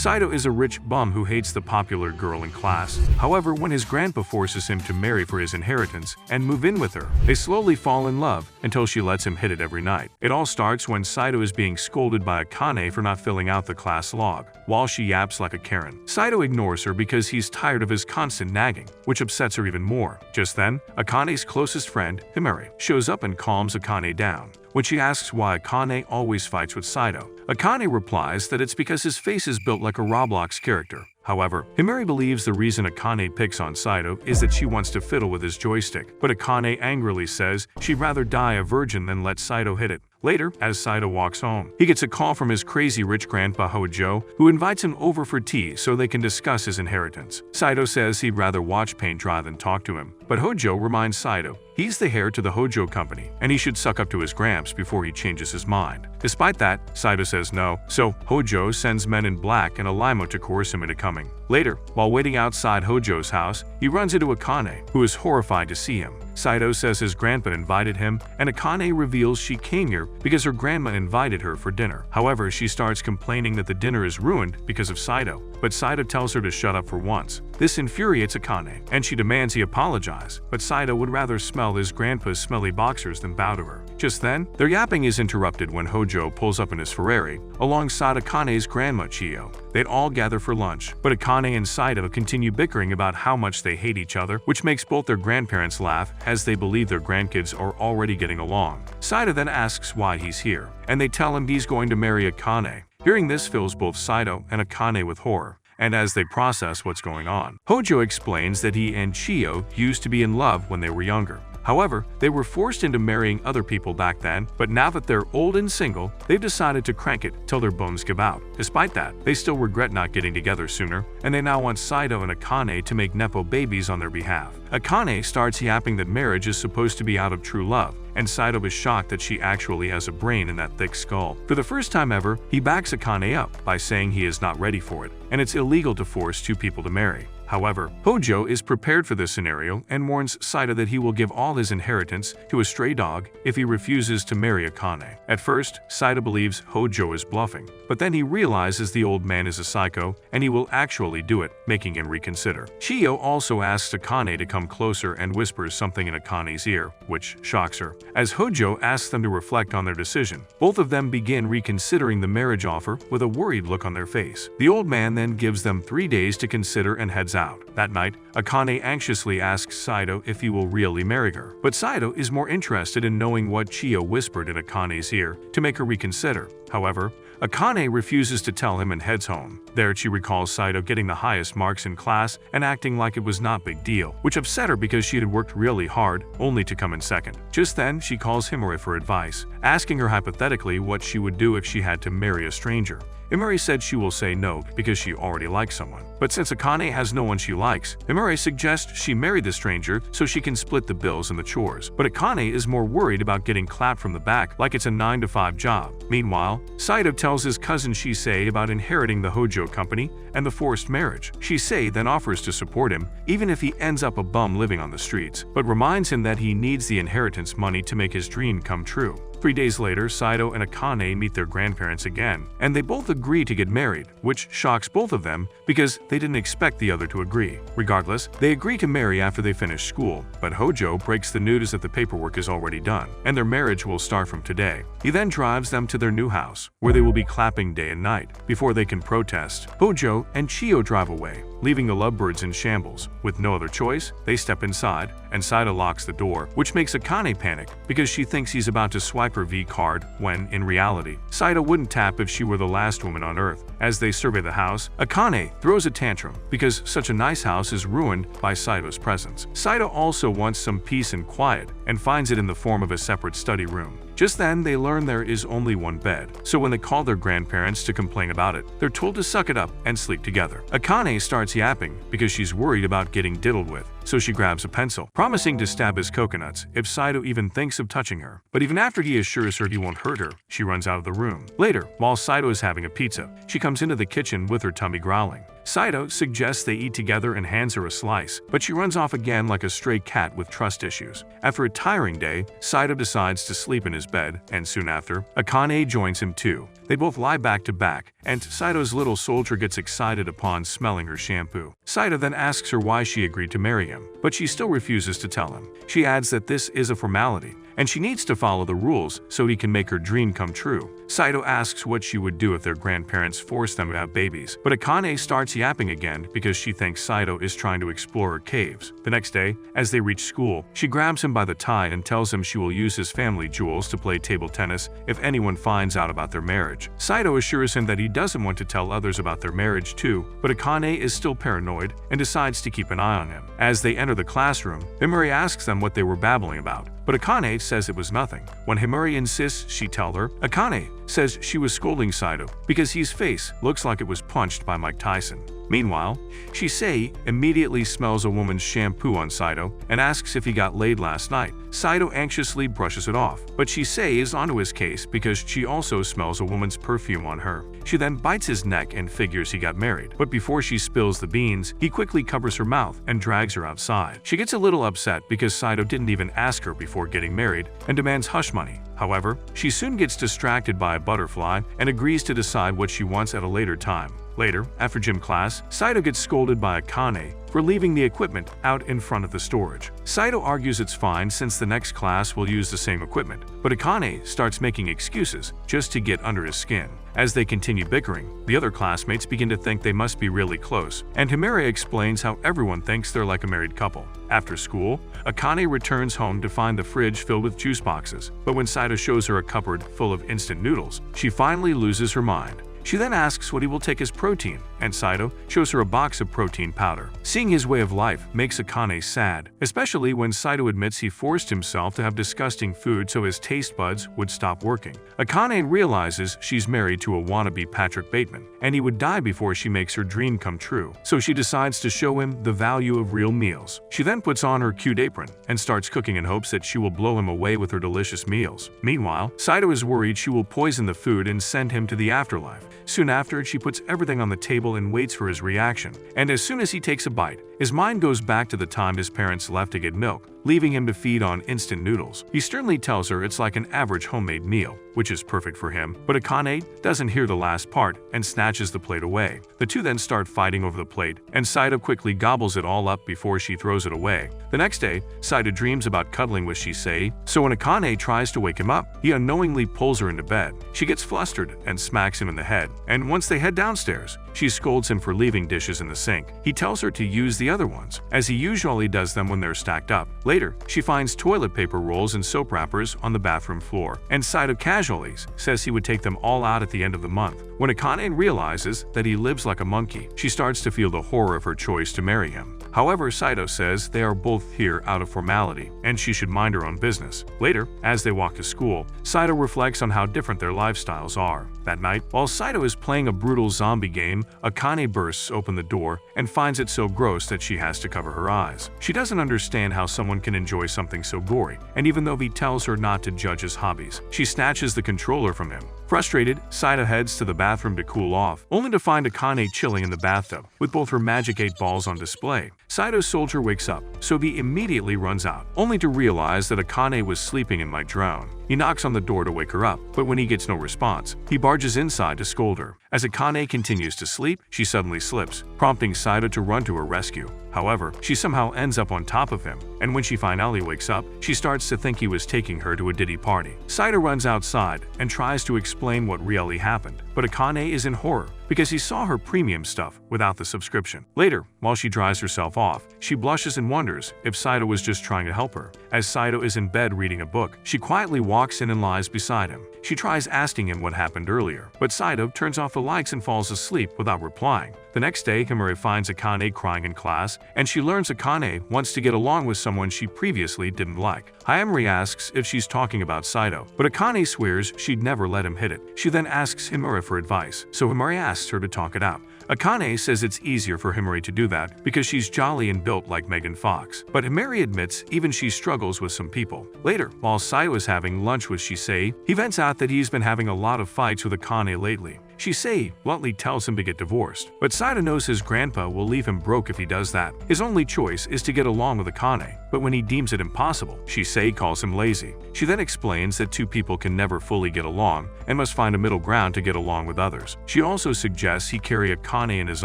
Sido is a rich bum who hates the popular girl in class. However, when his grandpa forces him to marry for his inheritance and move in with her, they slowly fall in love until she lets him hit it every night. It all starts when Sido is being scolded by Akane for not filling out the class log, while she yaps like a Karen. Sido ignores her because he's tired of his constant nagging, which upsets her even more. Just then, Akane's closest friend, Himari, shows up and calms Akane down. When she asks why Akane always fights with Sido, Akane replies that it's because his face is built like a Roblox character. However, Himari believes the reason Akane picks on Sido is that she wants to fiddle with his joystick, but Akane angrily says she'd rather die a virgin than let Sido hit it. Later, as Sido walks home, he gets a call from his crazy rich grandpa Hojo, who invites him over for tea so they can discuss his inheritance. Sido says he'd rather watch paint dry than talk to him, but Hojo reminds Sido he's the heir to the Hojo company and he should suck up to his gramps before he changes his mind. Despite that, Sido says no, so Hojo sends men in black and a limo to coerce him into coming. Later, while waiting outside Hojo's house, he runs into Akane, who is horrified to see him. Sido says his grandpa invited him, and Akane reveals she came here because her grandma invited her for dinner. However, she starts complaining that the dinner is ruined because of Sido, but Sido tells her to shut up for once. This infuriates Akane, and she demands he apologize, but Sido would rather smell his grandpa's smelly boxers than bow to her. Just then, their yapping is interrupted when Hojo pulls up in his Ferrari, alongside Akane's grandma Chiyo. They'd all gather for lunch, but Akane and Sido continue bickering about how much they hate each other, which makes both their grandparents laugh as they believe their grandkids are already getting along. Sido then asks why he's here, and they tell him he's going to marry Akane. Hearing this fills both Sido and Akane with horror, and as they process what's going on, Hojo explains that he and Chiyo used to be in love when they were younger. However, they were forced into marrying other people back then, but now that they're old and single, they've decided to crank it till their bones give out. Despite that, they still regret not getting together sooner, and they now want Sido and Akane to make nepo babies on their behalf. Akane starts yapping that marriage is supposed to be out of true love, and Sido is shocked that she actually has a brain in that thick skull. For the first time ever, he backs Akane up by saying he is not ready for it, and it's illegal to force two people to marry. However, Hojo is prepared for this scenario and warns Sido that he will give all his inheritance to a stray dog if he refuses to marry Akane. At first, Sido believes Hojo is bluffing, but then he realizes the old man is a psycho and he will actually do it, making him reconsider. Chiyo also asks Akane to come closer and whispers something in Akane's ear, which shocks her. As Hojo asks them to reflect on their decision, both of them begin reconsidering the marriage offer with a worried look on their face. The old man then gives them 3 days to consider and heads out. That night, Akane anxiously asks Sido if he will really marry her, but Sido is more interested in knowing what Chiyo whispered in Akane's ear to make her reconsider. However, Akane refuses to tell him and heads home. There, she recalls Sido getting the highest marks in class and acting like it was not big deal, which upset her because she had worked really hard only to come in second. Just then, she calls Himari for advice, asking her hypothetically what she would do if she had to marry a stranger. Himari said she will say no because she already likes someone. But since Akane has no one she likes, Himari suggests she marry the stranger so she can split the bills and the chores. But Akane is more worried about getting clapped from the back like it's a 9-to-5 job. Meanwhile, Sido tells his cousin Shisei about inheriting the Hojo company and the forced marriage. Shisei then offers to support him even if he ends up a bum living on the streets, but reminds him that he needs the inheritance money to make his dream come true. 3 days later, Sido and Akane meet their grandparents again, and they both agree to get married, which shocks both of them because they didn't expect the other to agree. Regardless, they agree to marry after they finish school, but Hojo breaks the news that the paperwork is already done, and their marriage will start from today. He then drives them to their new house, where they will be clapping day and night. Before they can protest, Hojo and Chiyo drive away, leaving the lovebirds in shambles. With no other choice, they step inside, and Sido locks the door, which makes Akane panic because she thinks he's about to swipe her V card when, in reality, Sido wouldn't tap if she were the last woman on Earth. As they survey the house, Akane throws a tantrum because such a nice house is ruined by Sido's presence. Sido also wants some peace and quiet and finds it in the form of a separate study room. Just then, they learn there is only one bed, so when they call their grandparents to complain about it, they're told to suck it up and sleep together. Akane starts yapping because she's worried about getting diddled with, so she grabs a pencil, promising to stab his coconuts if Sido even thinks of touching her. But even after he assures her he won't hurt her, she runs out of the room. Later, while Sido is having a pizza, she comes into the kitchen with her tummy growling. Sido suggests they eat together and hands her a slice, but she runs off again like a stray cat with trust issues. After a tiring day, Sido decides to sleep in his bed, and soon after, Akane joins him too. They both lie back to back, and Sido's little soldier gets excited upon smelling her shampoo. Sido then asks her why she agreed to marry him, but she still refuses to tell him. She adds that this is a formality, and she needs to follow the rules so he can make her dream come true. Sido asks what she would do if their grandparents forced them to have babies, but Akane starts yapping again because she thinks Sido is trying to explore her caves. The next day, as they reach school, she grabs him by the tie and tells him she will use his family jewels to play table tennis if anyone finds out about their marriage. Sido assures him that he doesn't want to tell others about their marriage too, but Akane is still paranoid and decides to keep an eye on him. As they enter the classroom, Himuri asks them what they were babbling about, but Akane says it was nothing. When Himuri insists she tell her, Akane says she was scolding Sido because his face looks like it was punched by Mike Tyson. Meanwhile, Shisei immediately smells a woman's shampoo on Sido and asks if he got laid last night. Sido anxiously brushes it off, but Shisei is onto his case because she also smells a woman's perfume on her. She then bites his neck and figures he got married, but before she spills the beans, he quickly covers her mouth and drags her outside. She gets a little upset because Sido didn't even ask her before getting married and demands hush money. However, she soon gets distracted by a butterfly and agrees to decide what she wants at a later time. Later, after gym class, Sido gets scolded by Akane for leaving the equipment out in front of the storage. Sido argues it's fine since the next class will use the same equipment, but Akane starts making excuses just to get under his skin. As they continue bickering, the other classmates begin to think they must be really close, and Himuri explains how everyone thinks they're like a married couple. After school, Akane returns home to find the fridge filled with juice boxes, but when Sido shows her a cupboard full of instant noodles, she finally loses her mind. She then asks what he will take as protein, and Sido shows her a box of protein powder. Seeing his way of life makes Akane sad, especially when Sido admits he forced himself to have disgusting food so his taste buds would stop working. Akane realizes she's married to a wannabe Patrick Bateman, and he would die before she makes her dream come true, so she decides to show him the value of real meals. She then puts on her cute apron and starts cooking in hopes that she will blow him away with her delicious meals. Meanwhile, Sido is worried she will poison the food and send him to the afterlife. Soon after, she puts everything on the table and waits for his reaction, and as soon as he takes a bite, his mind goes back to the time his parents left to get milk, leaving him to feed on instant noodles. He sternly tells her it's like an average homemade meal, which is perfect for him, but Akane doesn't hear the last part and snatches the plate away. The two then start fighting over the plate, and Sido quickly gobbles it all up before she throws it away. The next day, Sido dreams about cuddling with Shisei, so when Akane tries to wake him up, he unknowingly pulls her into bed. She gets flustered and smacks him in the head, and once they head downstairs, she scolds him for leaving dishes in the sink. He tells her to use the other ones, as he usually does them when they're stacked up. Later, she finds toilet paper rolls and soap wrappers on the bathroom floor, and Sido casually says he would take them all out at the end of the month. When Akane realizes that he lives like a monkey, she starts to feel the horror of her choice to marry him. However, Sido says they are both here out of formality, and she should mind her own business. Later, as they walk to school, Sido reflects on how different their lifestyles are. That night, while Sido is playing a brutal zombie game, Akane bursts open the door and finds it so gross that she has to cover her eyes. She doesn't understand how someone can enjoy something so gory, and even though he tells her not to judge his hobbies, she snatches the controller from him. Frustrated, Sido heads to the bathroom to cool off, only to find Akane chilling in the bathtub, with both her Magic 8 balls on display. Sido's soldier wakes up, so he immediately runs out, only to realize that Akane was sleeping and might drown. He knocks on the door to wake her up, but when he gets no response, he barges inside to scold her. As Akane continues to sleep, she suddenly slips, prompting Sido to run to her rescue. However, she somehow ends up on top of him, and when she finally wakes up, she starts to think he was taking her to a diddy party. Sido runs outside and tries to explain what really happened, but Akane is in horror because he saw her premium stuff without the subscription. Later, while she dries herself off, she blushes and wonders if Sido was just trying to help her. As Sido is in bed reading a book, she quietly walks in and lies beside him. She tries asking him what happened earlier, but Sido turns off the lights and falls asleep without replying. The next day, Himuri finds Akane crying in class, and she learns Akane wants to get along with someone she previously didn't like. Himuri asks if she's talking about Sido, but Akane swears she'd never let him hit it. She then asks Himuri for advice, so Himuri asks her to talk it out. Akane says it's easier for Himuri to do that because she's jolly and built like Megan Fox, but Himuri admits even she struggles with some people. Later, while Sido is having lunch with Shisei, he vents out that he's been having a lot of fights with Akane lately. Shisei bluntly tells him to get divorced, but Sido knows his grandpa will leave him broke if he does that. His only choice is to get along with Akane, but when he deems it impossible, Shisei calls him lazy. She then explains that two people can never fully get along and must find a middle ground to get along with others. She also suggests he carry Akane in his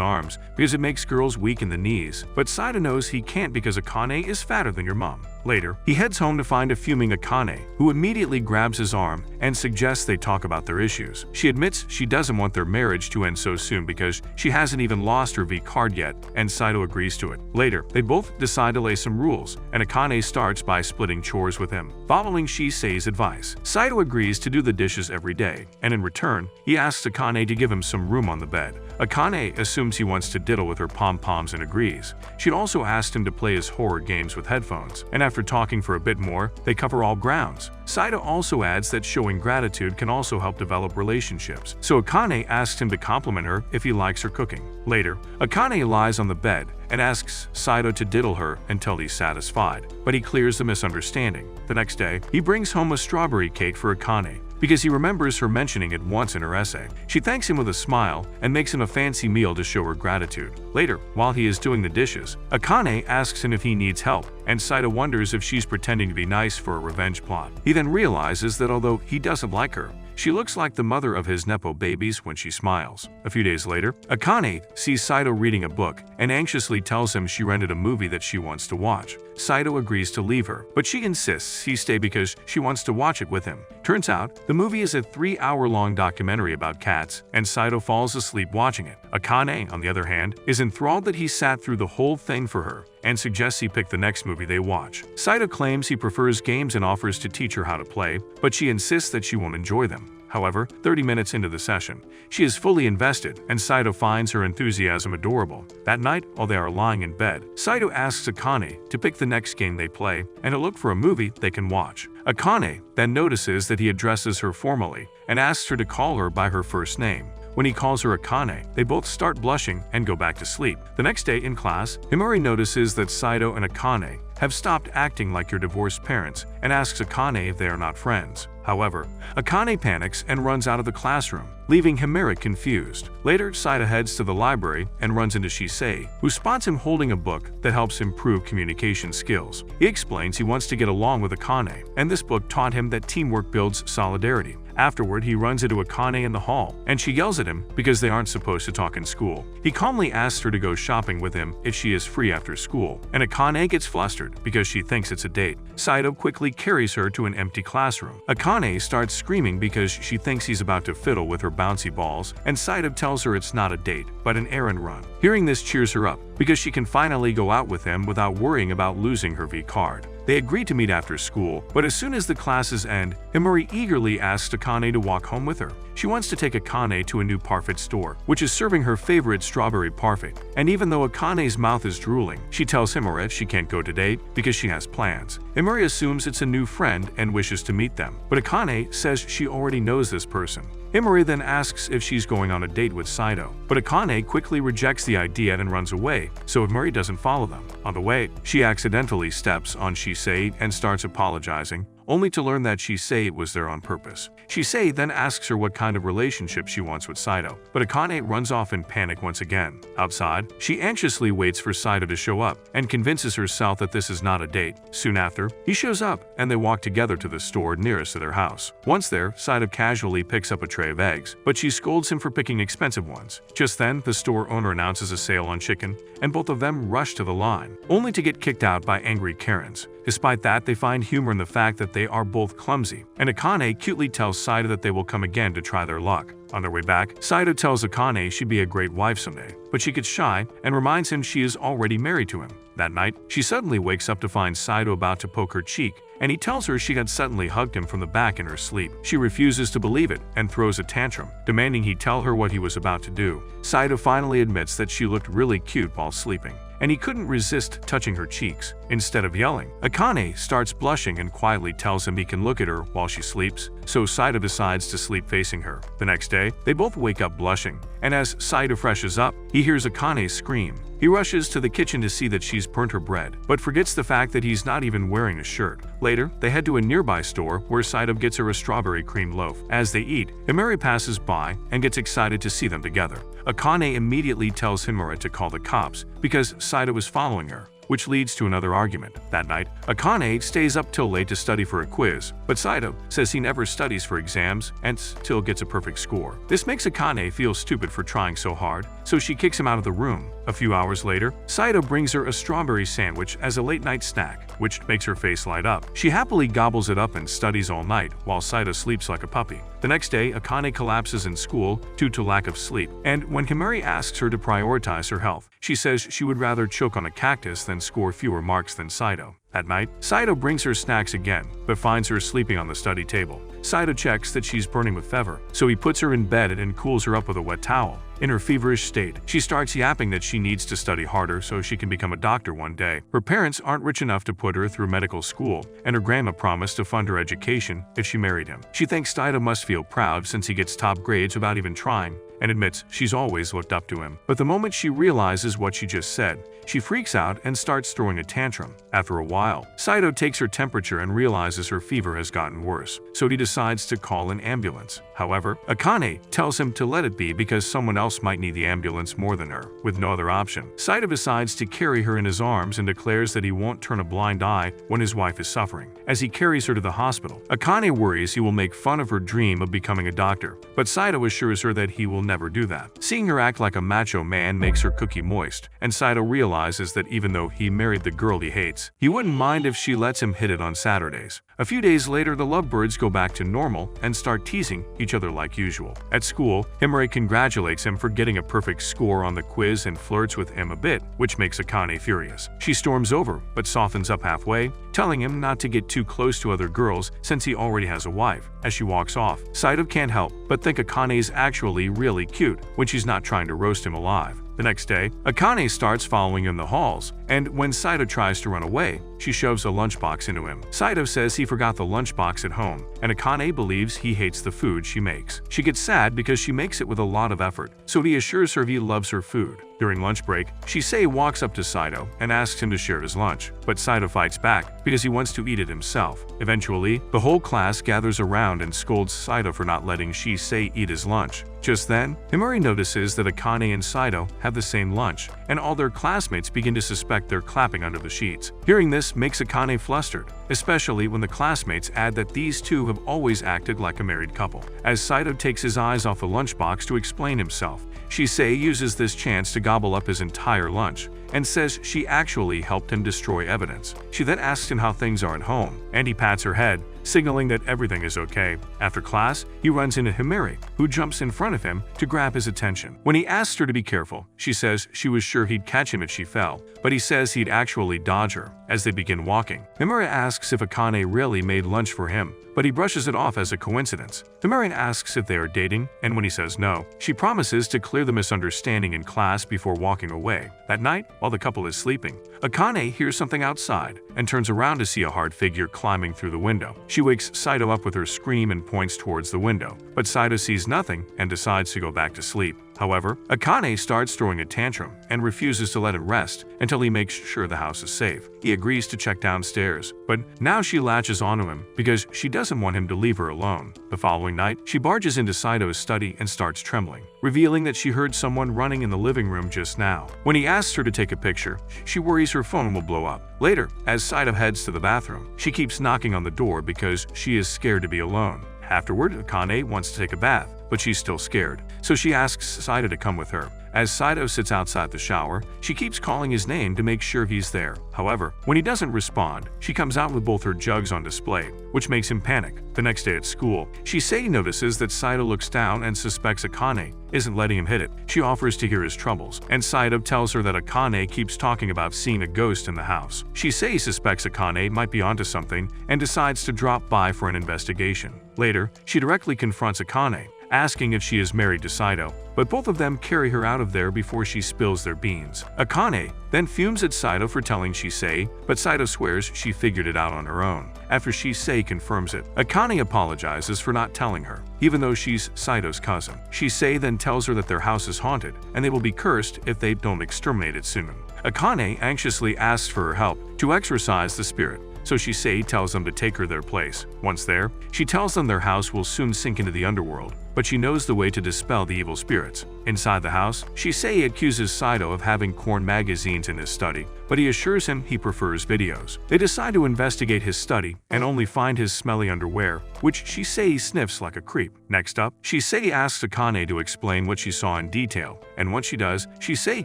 arms because it makes girls weak in the knees, but Sido knows he can't because Akane is fatter than your mom. Later, he heads home to find a fuming Akane, who immediately grabs his arm and suggests they talk about their issues. She admits she doesn't want their marriage to end so soon because she hasn't even lost her V card yet, and Sido agrees to it. Later, they both decide to lay some rules, and Akane starts by splitting chores with him. Following Shisei's advice, Sido agrees to do the dishes every day, and in return, he asks Akane to give him some room on the bed. Akane assumes he wants to diddle with her pom-poms and agrees. She'd also asked him to play his horror games with headphones, and after talking for a bit more, they cover all grounds. Sido also adds that showing gratitude can also help develop relationships, so Akane asks him to compliment her if he likes her cooking. Later, Akane lies on the bed and asks Sido to diddle her until he's satisfied, but he clears the misunderstanding. The next day, he brings home a strawberry cake for Akane, because he remembers her mentioning it once in her essay. She thanks him with a smile and makes him a fancy meal to show her gratitude. Later, while he is doing the dishes, Akane asks him if he needs help, and Sido wonders if she's pretending to be nice for a revenge plot. He then realizes that although he doesn't like her, she looks like the mother of his Nepo babies when she smiles. A few days later, Akane sees Sido reading a book and anxiously tells him she rented a movie that she wants to watch. Sido agrees to leave her, but she insists he stay because she wants to watch it with him. Turns out, the movie is a 3-hour-long documentary about cats, and Sido falls asleep watching it. Akane, on the other hand, is enthralled that he sat through the whole thing for her and suggests he pick the next movie they watch. Sido claims he prefers games and offers to teach her how to play, but she insists that she won't enjoy them. However, 30 minutes into the session, she is fully invested, and Sido finds her enthusiasm adorable. That night, while they are lying in bed, Sido asks Akane to pick the next game they play and to look for a movie they can watch. Akane then notices that he addresses her formally and asks her to call her by her first name. When he calls her Akane, they both start blushing and go back to sleep. The next day in class, Himori notices that Sido and Akane have stopped acting like your divorced parents and asks Akane if they are not friends. However, Akane panics and runs out of the classroom, leaving Himori confused. Later, Sido heads to the library and runs into Shisei, who spots him holding a book that helps improve communication skills. He explains he wants to get along with Akane, and this book taught him that teamwork builds solidarity. Afterward, he runs into Akane in the hall, and she yells at him because they aren't supposed to talk in school. He calmly asks her to go shopping with him if she is free after school, and Akane gets flustered because she thinks it's a date. Sido quickly carries her to an empty classroom. Akane starts screaming because she thinks he's about to fiddle with her bouncy balls, and Sido tells her it's not a date, but an errand run. Hearing this cheers her up because she can finally go out with him without worrying about losing her V card. They agree to meet after school, but as soon as the classes end, Himori eagerly asks Akane to walk home with her. She wants to take Akane to a new parfait store, which is serving her favorite strawberry parfait, and even though Akane's mouth is drooling, she tells Himori she can't go today because she has plans. Himori assumes it's a new friend and wishes to meet them, but Akane says she already knows this person. Himori then asks if she's going on a date with Sido, but Akane quickly rejects the idea and runs away, so Himori doesn't follow them. On the way, she accidentally steps on Shisei and starts apologizing, only to learn that Shisei was there on purpose. Shisei then asks her what kind of relationship she wants with Sido, but Akane runs off in panic once again. Outside, she anxiously waits for Sido to show up and convinces herself that this is not a date. Soon after, he shows up and they walk together to the store nearest to their house. Once there, Sido casually picks up a tray of eggs, but she scolds him for picking expensive ones. Just then, the store owner announces a sale on chicken, and both of them rush to the line, only to get kicked out by angry Karens. Despite that, they find humor in the fact that they are both clumsy, and Akane cutely tells Sido that they will come again to try their luck. On their way back, Sido tells Akane she'd be a great wife someday, but she gets shy and reminds him she is already married to him. That night, she suddenly wakes up to find Sido about to poke her cheek, and he tells her she had suddenly hugged him from the back in her sleep. She refuses to believe it and throws a tantrum, demanding he tell her what he was about to do. Sido finally admits that she looked really cute while sleeping, and he couldn't resist touching her cheeks. Instead of yelling, Akane starts blushing and quietly tells him he can look at her while she sleeps, so Sido decides to sleep facing her. The next day, they both wake up blushing, and as Sido freshes up, he hears Akane scream. He rushes to the kitchen to see that she's burnt her bread, but forgets the fact that he's not even wearing a shirt. Later, they head to a nearby store where Sido gets her a strawberry cream loaf. As they eat, Himari passes by and gets excited to see them together. Akane immediately tells Himari to call the cops because Sido is following her, which leads to another argument. That night, Akane stays up till late to study for a quiz, but Sido says he never studies for exams and still gets a perfect score. This makes Akane feel stupid for trying so hard, so she kicks him out of the room. A few hours later, Sido brings her a strawberry sandwich as a late-night snack, which makes her face light up. She happily gobbles it up and studies all night, while Sido sleeps like a puppy. The next day, Akane collapses in school due to lack of sleep, and when Himari asks her to prioritize her health, she says she would rather choke on a cactus than score fewer marks than Sido. At night, Sido brings her snacks again, but finds her sleeping on the study table. Sido checks that she's burning with fever, so he puts her in bed and cools her up with a wet towel. In her feverish state, she starts yapping that she needs to study harder so she can become a doctor one day. Her parents aren't rich enough to put her through medical school, and her grandma promised to fund her education if she married him. She thinks Sido must feel proud since he gets top grades without even trying, and admits she's always looked up to him. But the moment she realizes what she just said, she freaks out and starts throwing a tantrum. After a while, Sido takes her temperature and realizes her fever has gotten worse, so he decides to call an ambulance. However, Akane tells him to let it be because someone else might need the ambulance more than her. With no other option, Sido decides to carry her in his arms and declares that he won't turn a blind eye when his wife is suffering. As he carries her to the hospital, Akane worries he will make fun of her dream of becoming a doctor, but Sido assures her that he will never do that. Seeing her act like a macho man makes her cookie moist, and Sido realizes that even though he married the girl he hates, he wouldn't mind if she lets him hit it on Saturdays. A few days later, the lovebirds go back to normal and start teasing each other like usual. At school, Himari congratulates him for getting a perfect score on the quiz and flirts with him a bit, which makes Akane furious. She storms over, but softens up halfway, telling him not to get too close to other girls since he already has a wife. As she walks off, Sido can't help but think Akane is actually really cute when she's not trying to roast him alive. The next day, Akane starts following him in the halls, and when Sido tries to run away, she shoves a lunchbox into him. Sido says he forgot the lunchbox at home, and Akane believes he hates the food she makes. She gets sad because she makes it with a lot of effort, so he assures her he loves her food. During lunch break, Shisei walks up to Sido and asks him to share his lunch, but Sido fights back because he wants to eat it himself. Eventually, the whole class gathers around and scolds Sido for not letting Shisei eat his lunch. Just then, Himari notices that Akane and Sido have the same lunch, and all their classmates begin to suspect they're clapping under the sheets. Hearing this makes Akane flustered, especially when the classmates add that these two have always acted like a married couple. As Sido takes his eyes off the lunchbox to explain himself, Shisei uses this chance to gobble up his entire lunch and says she actually helped him destroy evidence. She then asks him how things are at home, and he pats her head, signaling that everything is okay. After class, he runs into Himari, who jumps in front of him to grab his attention. When he asks her to be careful, she says she was sure he'd catch him if she fell, but he says he'd actually dodge her. As they begin walking, Himari asks if Akane really made lunch for him, but he brushes it off as a coincidence. Himari asks if they are dating, and when he says no, she promises to clear the misunderstanding in class before walking away. That night, while the couple is sleeping, Akane hears something outside and turns around to see a hard figure climbing through the window. She wakes Sido up with her scream and points towards the window, but Sido sees nothing and decides to go back to sleep. However, Akane starts throwing a tantrum and refuses to let it rest until he makes sure the house is safe. He agrees to check downstairs, but now she latches onto him because she doesn't want him to leave her alone. The following night, she barges into Sido's study and starts trembling, revealing that she heard someone running in the living room just now. When he asks her to take a picture, she worries her phone will blow up. Later, as Sido heads to the bathroom, she keeps knocking on the door because she is scared to be alone. Afterward, Akane wants to take a bath, but she's still scared, so she asks Sido to come with her. As Sido sits outside the shower, she keeps calling his name to make sure he's there. However, when he doesn't respond, she comes out with both her jugs on display, which makes him panic. The next day at school, Shisei notices that Sido looks down and suspects Akane isn't letting him hit it. She offers to hear his troubles, and Sido tells her that Akane keeps talking about seeing a ghost in the house. Shisei suspects Akane might be onto something and decides to drop by for an investigation. Later, she directly confronts Akane, asking if she is married to Sido, but both of them carry her out of there before she spills their beans. Akane then fumes at Sido for telling Shisei, but Sido swears she figured it out on her own. After Shisei confirms it, Akane apologizes for not telling her, even though she's Sido's cousin. Shisei then tells her that their house is haunted, and they will be cursed if they don't exterminate it soon. Akane anxiously asks for her help to exorcise the spirit, so Shisei tells them to take her their place. Once there, she tells them their house will soon sink into the underworld, but she knows the way to dispel the evil spirits. Inside the house, Shisei accuses Sido of having corn magazines in his study, but he assures him he prefers videos. They decide to investigate his study and only find his smelly underwear, which Shisei sniffs like a creep. Next up, Shisei asks Akane to explain what she saw in detail, and once she does, Shisei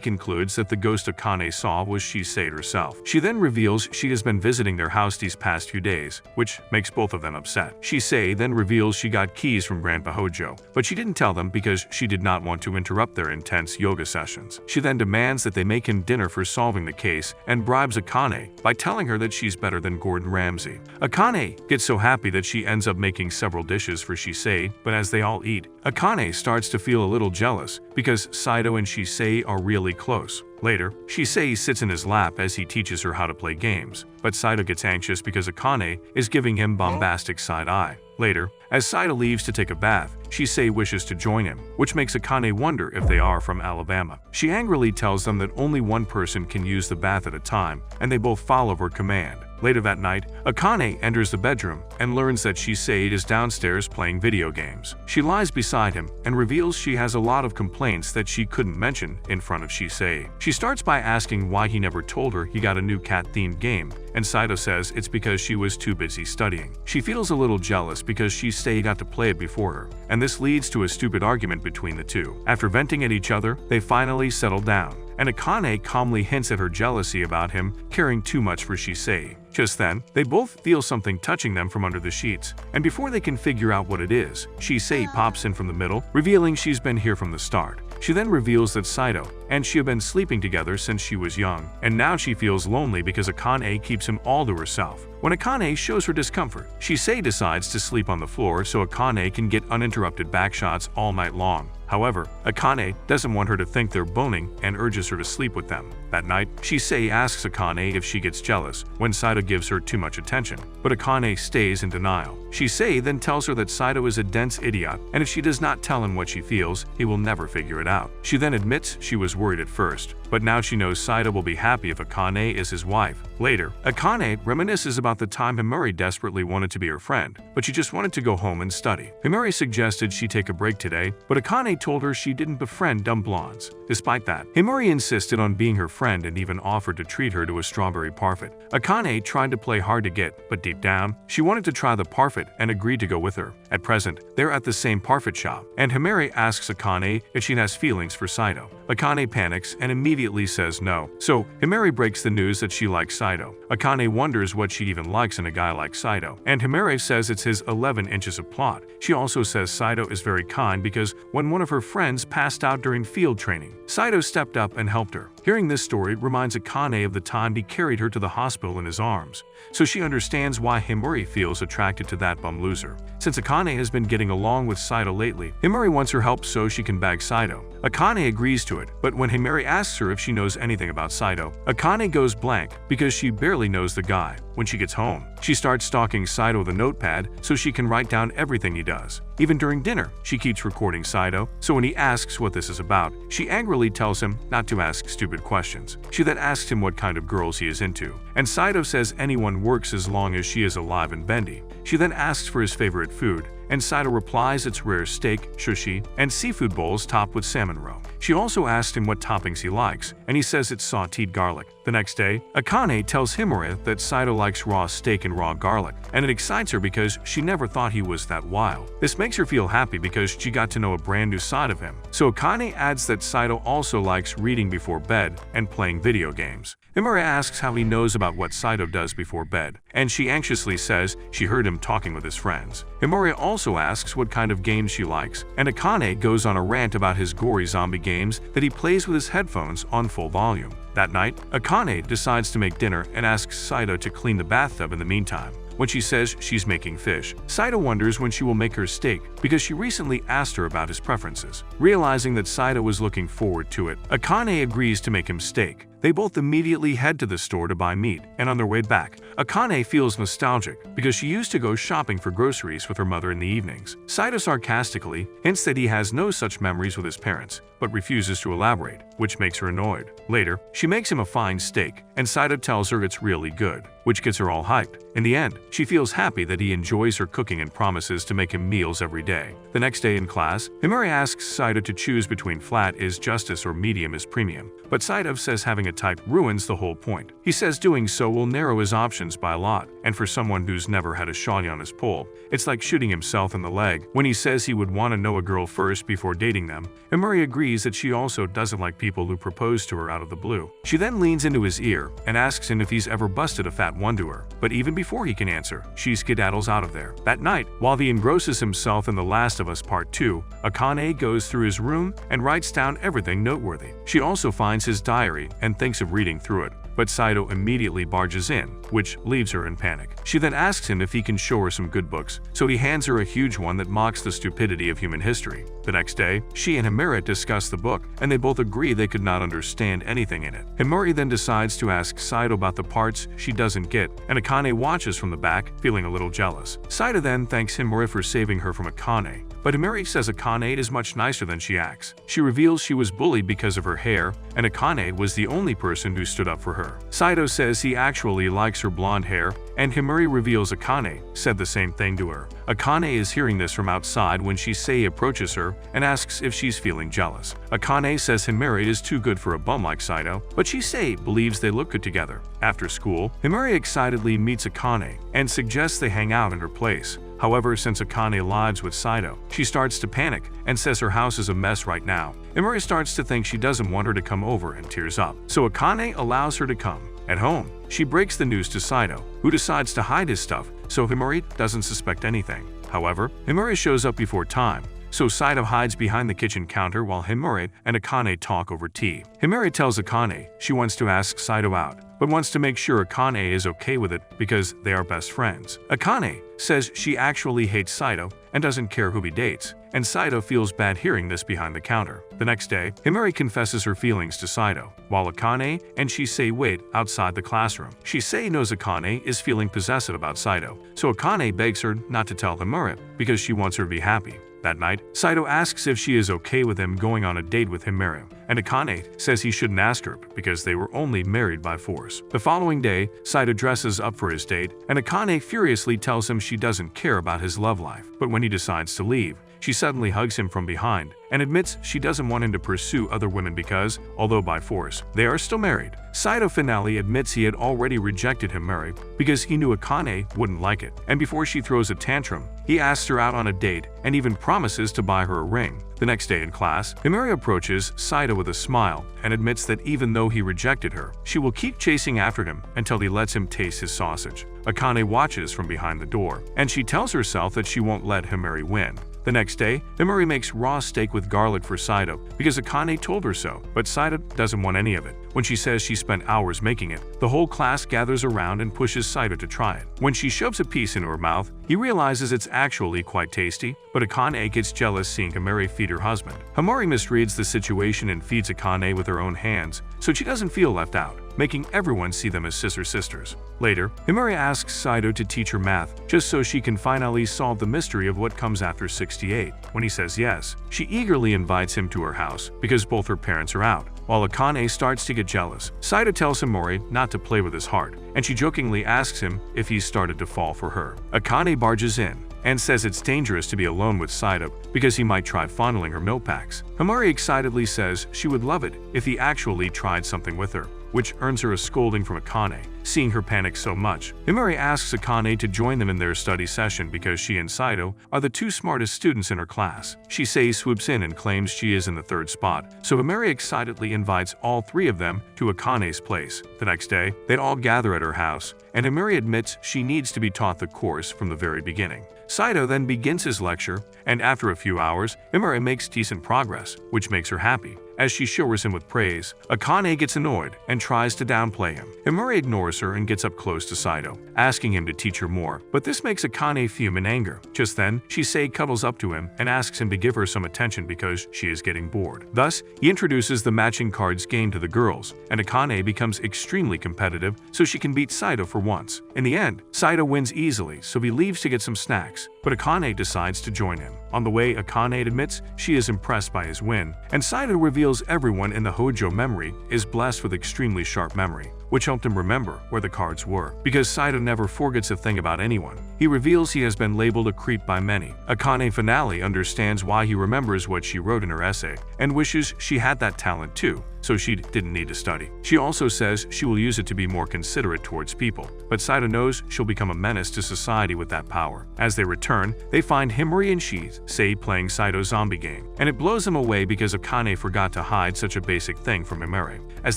concludes that the ghost Akane saw was Shisei herself. She then reveals she has been visiting their house these past few days, which makes both of them upset. Shisei then reveals she got keys from Grandpa Hojo, but she didn't tell them because she did not want to interrupt their intense yoga sessions. She then demands that they make him dinner for solving the case and bribes Akane by telling her that she's better than Gordon Ramsay. Akane gets so happy that she ends up making several dishes for Shisei, but as they all eat, Akane starts to feel a little jealous because Sido and Shisei are really close. Later, Shisei sits in his lap as he teaches her how to play games, but Sido gets anxious because Akane is giving him bombastic side eye. Later, as Sido leaves to take a bath, Shisei wishes to join him, which makes Akane wonder if they are from Alabama. She angrily tells them that only one person can use the bath at a time, and they both follow her command. Later that night, Akane enters the bedroom and learns that Shisei is downstairs playing video games. She lies beside him and reveals she has a lot of complaints that she couldn't mention in front of Shisei. She starts by asking why he never told her he got a new cat-themed game, and Sido says it's because she was too busy studying. She feels a little jealous because Shisei got to play it before her, and this leads to a stupid argument between the two. After venting at each other, they finally settle down, and Akane calmly hints at her jealousy about him caring too much for Shisei. Just then, they both feel something touching them from under the sheets, and before they can figure out what it is, Shisei pops in from the middle, revealing she's been here from the start. She then reveals that Sido and she have been sleeping together since she was young, and now she feels lonely because Akane keeps him all to herself. When Akane shows her discomfort, Shisei decides to sleep on the floor so Akane can get uninterrupted backshots all night long. However, Akane doesn't want her to think they're boning and urges her to sleep with them. That night, Shisei asks Akane if she gets jealous when Sido gives her too much attention, but Akane stays in denial. Shisei then tells her that Sido is a dense idiot, and if she does not tell him what she feels, he will never figure it out. She then admits she was worried at first, but now she knows Sido will be happy if Akane is his wife. Later, Akane reminisces about the time Himuri desperately wanted to be her friend, but she just wanted to go home and study. Himuri suggested she take a break today, but Akane told her she didn't befriend dumb blondes. Despite that, Himuri insisted on being her friend and even offered to treat her to a strawberry parfait. Akane tried to play hard to get, but deep down, she wanted to try the parfait and agreed to go with her. At present, they're at the same parfait shop, and Himuri asks Akane if she has feelings for Sido. Akane panics and immediately says no, so Himuri breaks the news that she likes Sido. Akane wonders what she even likes in a guy like Sido, and Himuri says it's his 11 inches of plot. She also says Sido is very kind because when one of her friends passed out during field training, Sido stepped up and helped her. Hearing this story reminds Akane of the time he carried her to the hospital in his arms, so she understands why Himuri feels attracted to that bum loser. Since Akane has been getting along with Sido lately, Himuri wants her help so she can bag Sido. Akane agrees to it, but when Himuri asks her if she knows anything about Sido, Akane goes blank because she barely knows the guy. When she gets home, she starts stalking Sido with a notepad so she can write down everything he does. Even during dinner, she keeps recording Sido, so when he asks what this is about, she angrily tells him not to ask stupid questions. She then asks him what kind of girls he is into, and Sido says anyone works as long as she is alive and bendy. She then asks for his favorite food, and Sido replies it's rare steak, sushi, and seafood bowls topped with salmon roe. She also asked him what toppings he likes, and he says it's sauteed garlic. The next day, Akane tells Himuri that Sido likes raw steak and raw garlic, and it excites her because she never thought he was that wild. This makes her feel happy because she got to know a brand new side of him. So Akane adds that Sido also likes reading before bed and playing video games. Himuri asks how he knows about what Sido does before bed, and she anxiously says she heard him talking with his friends. Himuri also asks what kind of games she likes, and Akane goes on a rant about his gory zombie games that he plays with his headphones on full volume. That night, Akane decides to make dinner and asks Sido to clean the bathtub in the meantime. when she says she's making fish. Sido wonders when she will make her steak because she recently asked her about his preferences. Realizing that Sido was looking forward to it, Akane agrees to make him steak. They both immediately head to the store to buy meat, and on their way back, Akane feels nostalgic because she used to go shopping for groceries with her mother in the evenings. Sido sarcastically hints that he has no such memories with his parents, but refuses to elaborate, which makes her annoyed. Later, she makes him a fine steak, and Sido tells her it's really good, which gets her all hyped. In the end, she feels happy that he enjoys her cooking and promises to make him meals every day. The next day in class, Himari asks Sido to choose between flat is justice or medium is premium, but Sido says having a type ruins the whole point. He says doing so will narrow his options by a lot, and for someone who's never had a shawty on his pole, it's like shooting himself in the leg. When he says he would want to know a girl first before dating them, Himari agrees that she also doesn't like people who propose to her out of the blue. She then leans into his ear and asks him if he's ever busted a fat one to her, but even before he can answer, she skedaddles out of there. That night, while he engrosses himself in The Last of Us Part 2, Akane goes through his room and writes down everything noteworthy. She also finds his diary and thinks of reading through it, but Sido immediately barges in, which leaves her in panic. She then asks him if he can show her some good books, so he hands her a huge one that mocks the stupidity of human history. The next day, she and Himari discuss the book, and they both agree they could not understand anything in it. Himari then decides to ask Sido about the parts she doesn't get, and Akane watches from the back, feeling a little jealous. Sido then thanks Himari for saving her from Akane, but Himari says Akane is much nicer than she acts. She reveals she was bullied because of her hair, and Akane was the only person who stood up for her. Sido says he actually likes her blonde hair, and Himari reveals Akane said the same thing to her. Akane is hearing this from outside when Shisei approaches her and asks if she's feeling jealous. Akane says Himari is too good for a bum like Sido, but Shisei believes they look good together. After school, Himari excitedly meets Akane and suggests they hang out in her place. However, since Akane lives with Sido, she starts to panic and says her house is a mess right now. Himari starts to think she doesn't want her to come over and tears up, so Akane allows her to come. At home, she breaks the news to Sido, who decides to hide his stuff so Himari doesn't suspect anything. However, Himari shows up before time, so Sido hides behind the kitchen counter while Himari and Akane talk over tea. Himari tells Akane she wants to ask Sido out, but wants to make sure Akane is okay with it because they are best friends. Akane says she actually hates Sido and doesn't care who he dates, and Sido feels bad hearing this behind the counter. The next day, Himari confesses her feelings to Sido, while Akane and Shisei wait outside the classroom. Shisei knows Akane is feeling possessive about Sido, so Akane begs her not to tell Himari because she wants her to be happy. That night, Sido asks if she is okay with him going on a date with Himari, and Akane says he shouldn't ask her because they were only married by force. The following day, Sido dresses up for his date, and Akane furiously tells him she doesn't care about his love life. But when he decides to leave, she suddenly hugs him from behind and admits she doesn't want him to pursue other women because, although by force, they are still married. Sido finally admits he had already rejected Himari because he knew Akane wouldn't like it, and before she throws a tantrum, he asks her out on a date and even promises to buy her a ring. The next day in class, Himari approaches Sido with a smile and admits that even though he rejected her, she will keep chasing after him until he lets him taste his sausage. Akane watches from behind the door, and she tells herself that she won't let Himari win. The next day, Himari makes raw steak with garlic for Sido because Akane told her so, but Sido doesn't want any of it. When she says she spent hours making it, the whole class gathers around and pushes Sido to try it. When she shoves a piece into her mouth, he realizes it's actually quite tasty, but Akane gets jealous seeing Himari feed her husband. Himari misreads the situation and feeds Akane with her own hands, so she doesn't feel left out, making everyone see them as sisters. Later, Himari asks Sido to teach her math just so she can finally solve the mystery of what comes after 68. When he says yes, she eagerly invites him to her house because both her parents are out. While Akane starts to get jealous, Sido tells Himari not to play with his heart, and she jokingly asks him if he's started to fall for her. Akane barges in and says it's dangerous to be alone with Sido because he might try fondling her milk packs. Himari excitedly says she would love it if he actually tried something with her, which earns her a scolding from Akane, seeing her panic so much. Himari asks Akane to join them in their study session because she and Sido are the two smartest students in her class. Shisei swoops in and claims she is in the third spot, so Himari excitedly invites all three of them to Akane's place. The next day, they all gather at her house, and Himari admits she needs to be taught the course from the very beginning. Sido then begins his lecture, and after a few hours, Himari makes decent progress, which makes her happy. As she showers him with praise, Akane gets annoyed and tries to downplay him. Himari ignores ignores her and gets up close to Sido, asking him to teach her more. But this makes Akane fume in anger. Just then, Shisei cuddles up to him and asks him to give her some attention because she is getting bored. Thus, he introduces the matching cards game to the girls, and Akane becomes extremely competitive so she can beat Sido for once. In the end, Sido wins easily, so he leaves to get some snacks, but Akane decides to join him. On the way, Akane admits she is impressed by his win, and Sido reveals everyone in the Hojo memory is blessed with extremely sharp memory, which helped him remember where the cards were. Because Sido never forgets a thing about anyone, he reveals he has been labeled a creep by many. Akane finally understands why he remembers what she wrote in her essay, and wishes she had that talent too, so she didn't need to study. She also says she will use it to be more considerate towards people, but Sido knows she'll become a menace to society with that power. As they return, they find Himari and Shisei playing Sido's zombie game, and it blows them away because Akane forgot to hide such a basic thing from Himari. As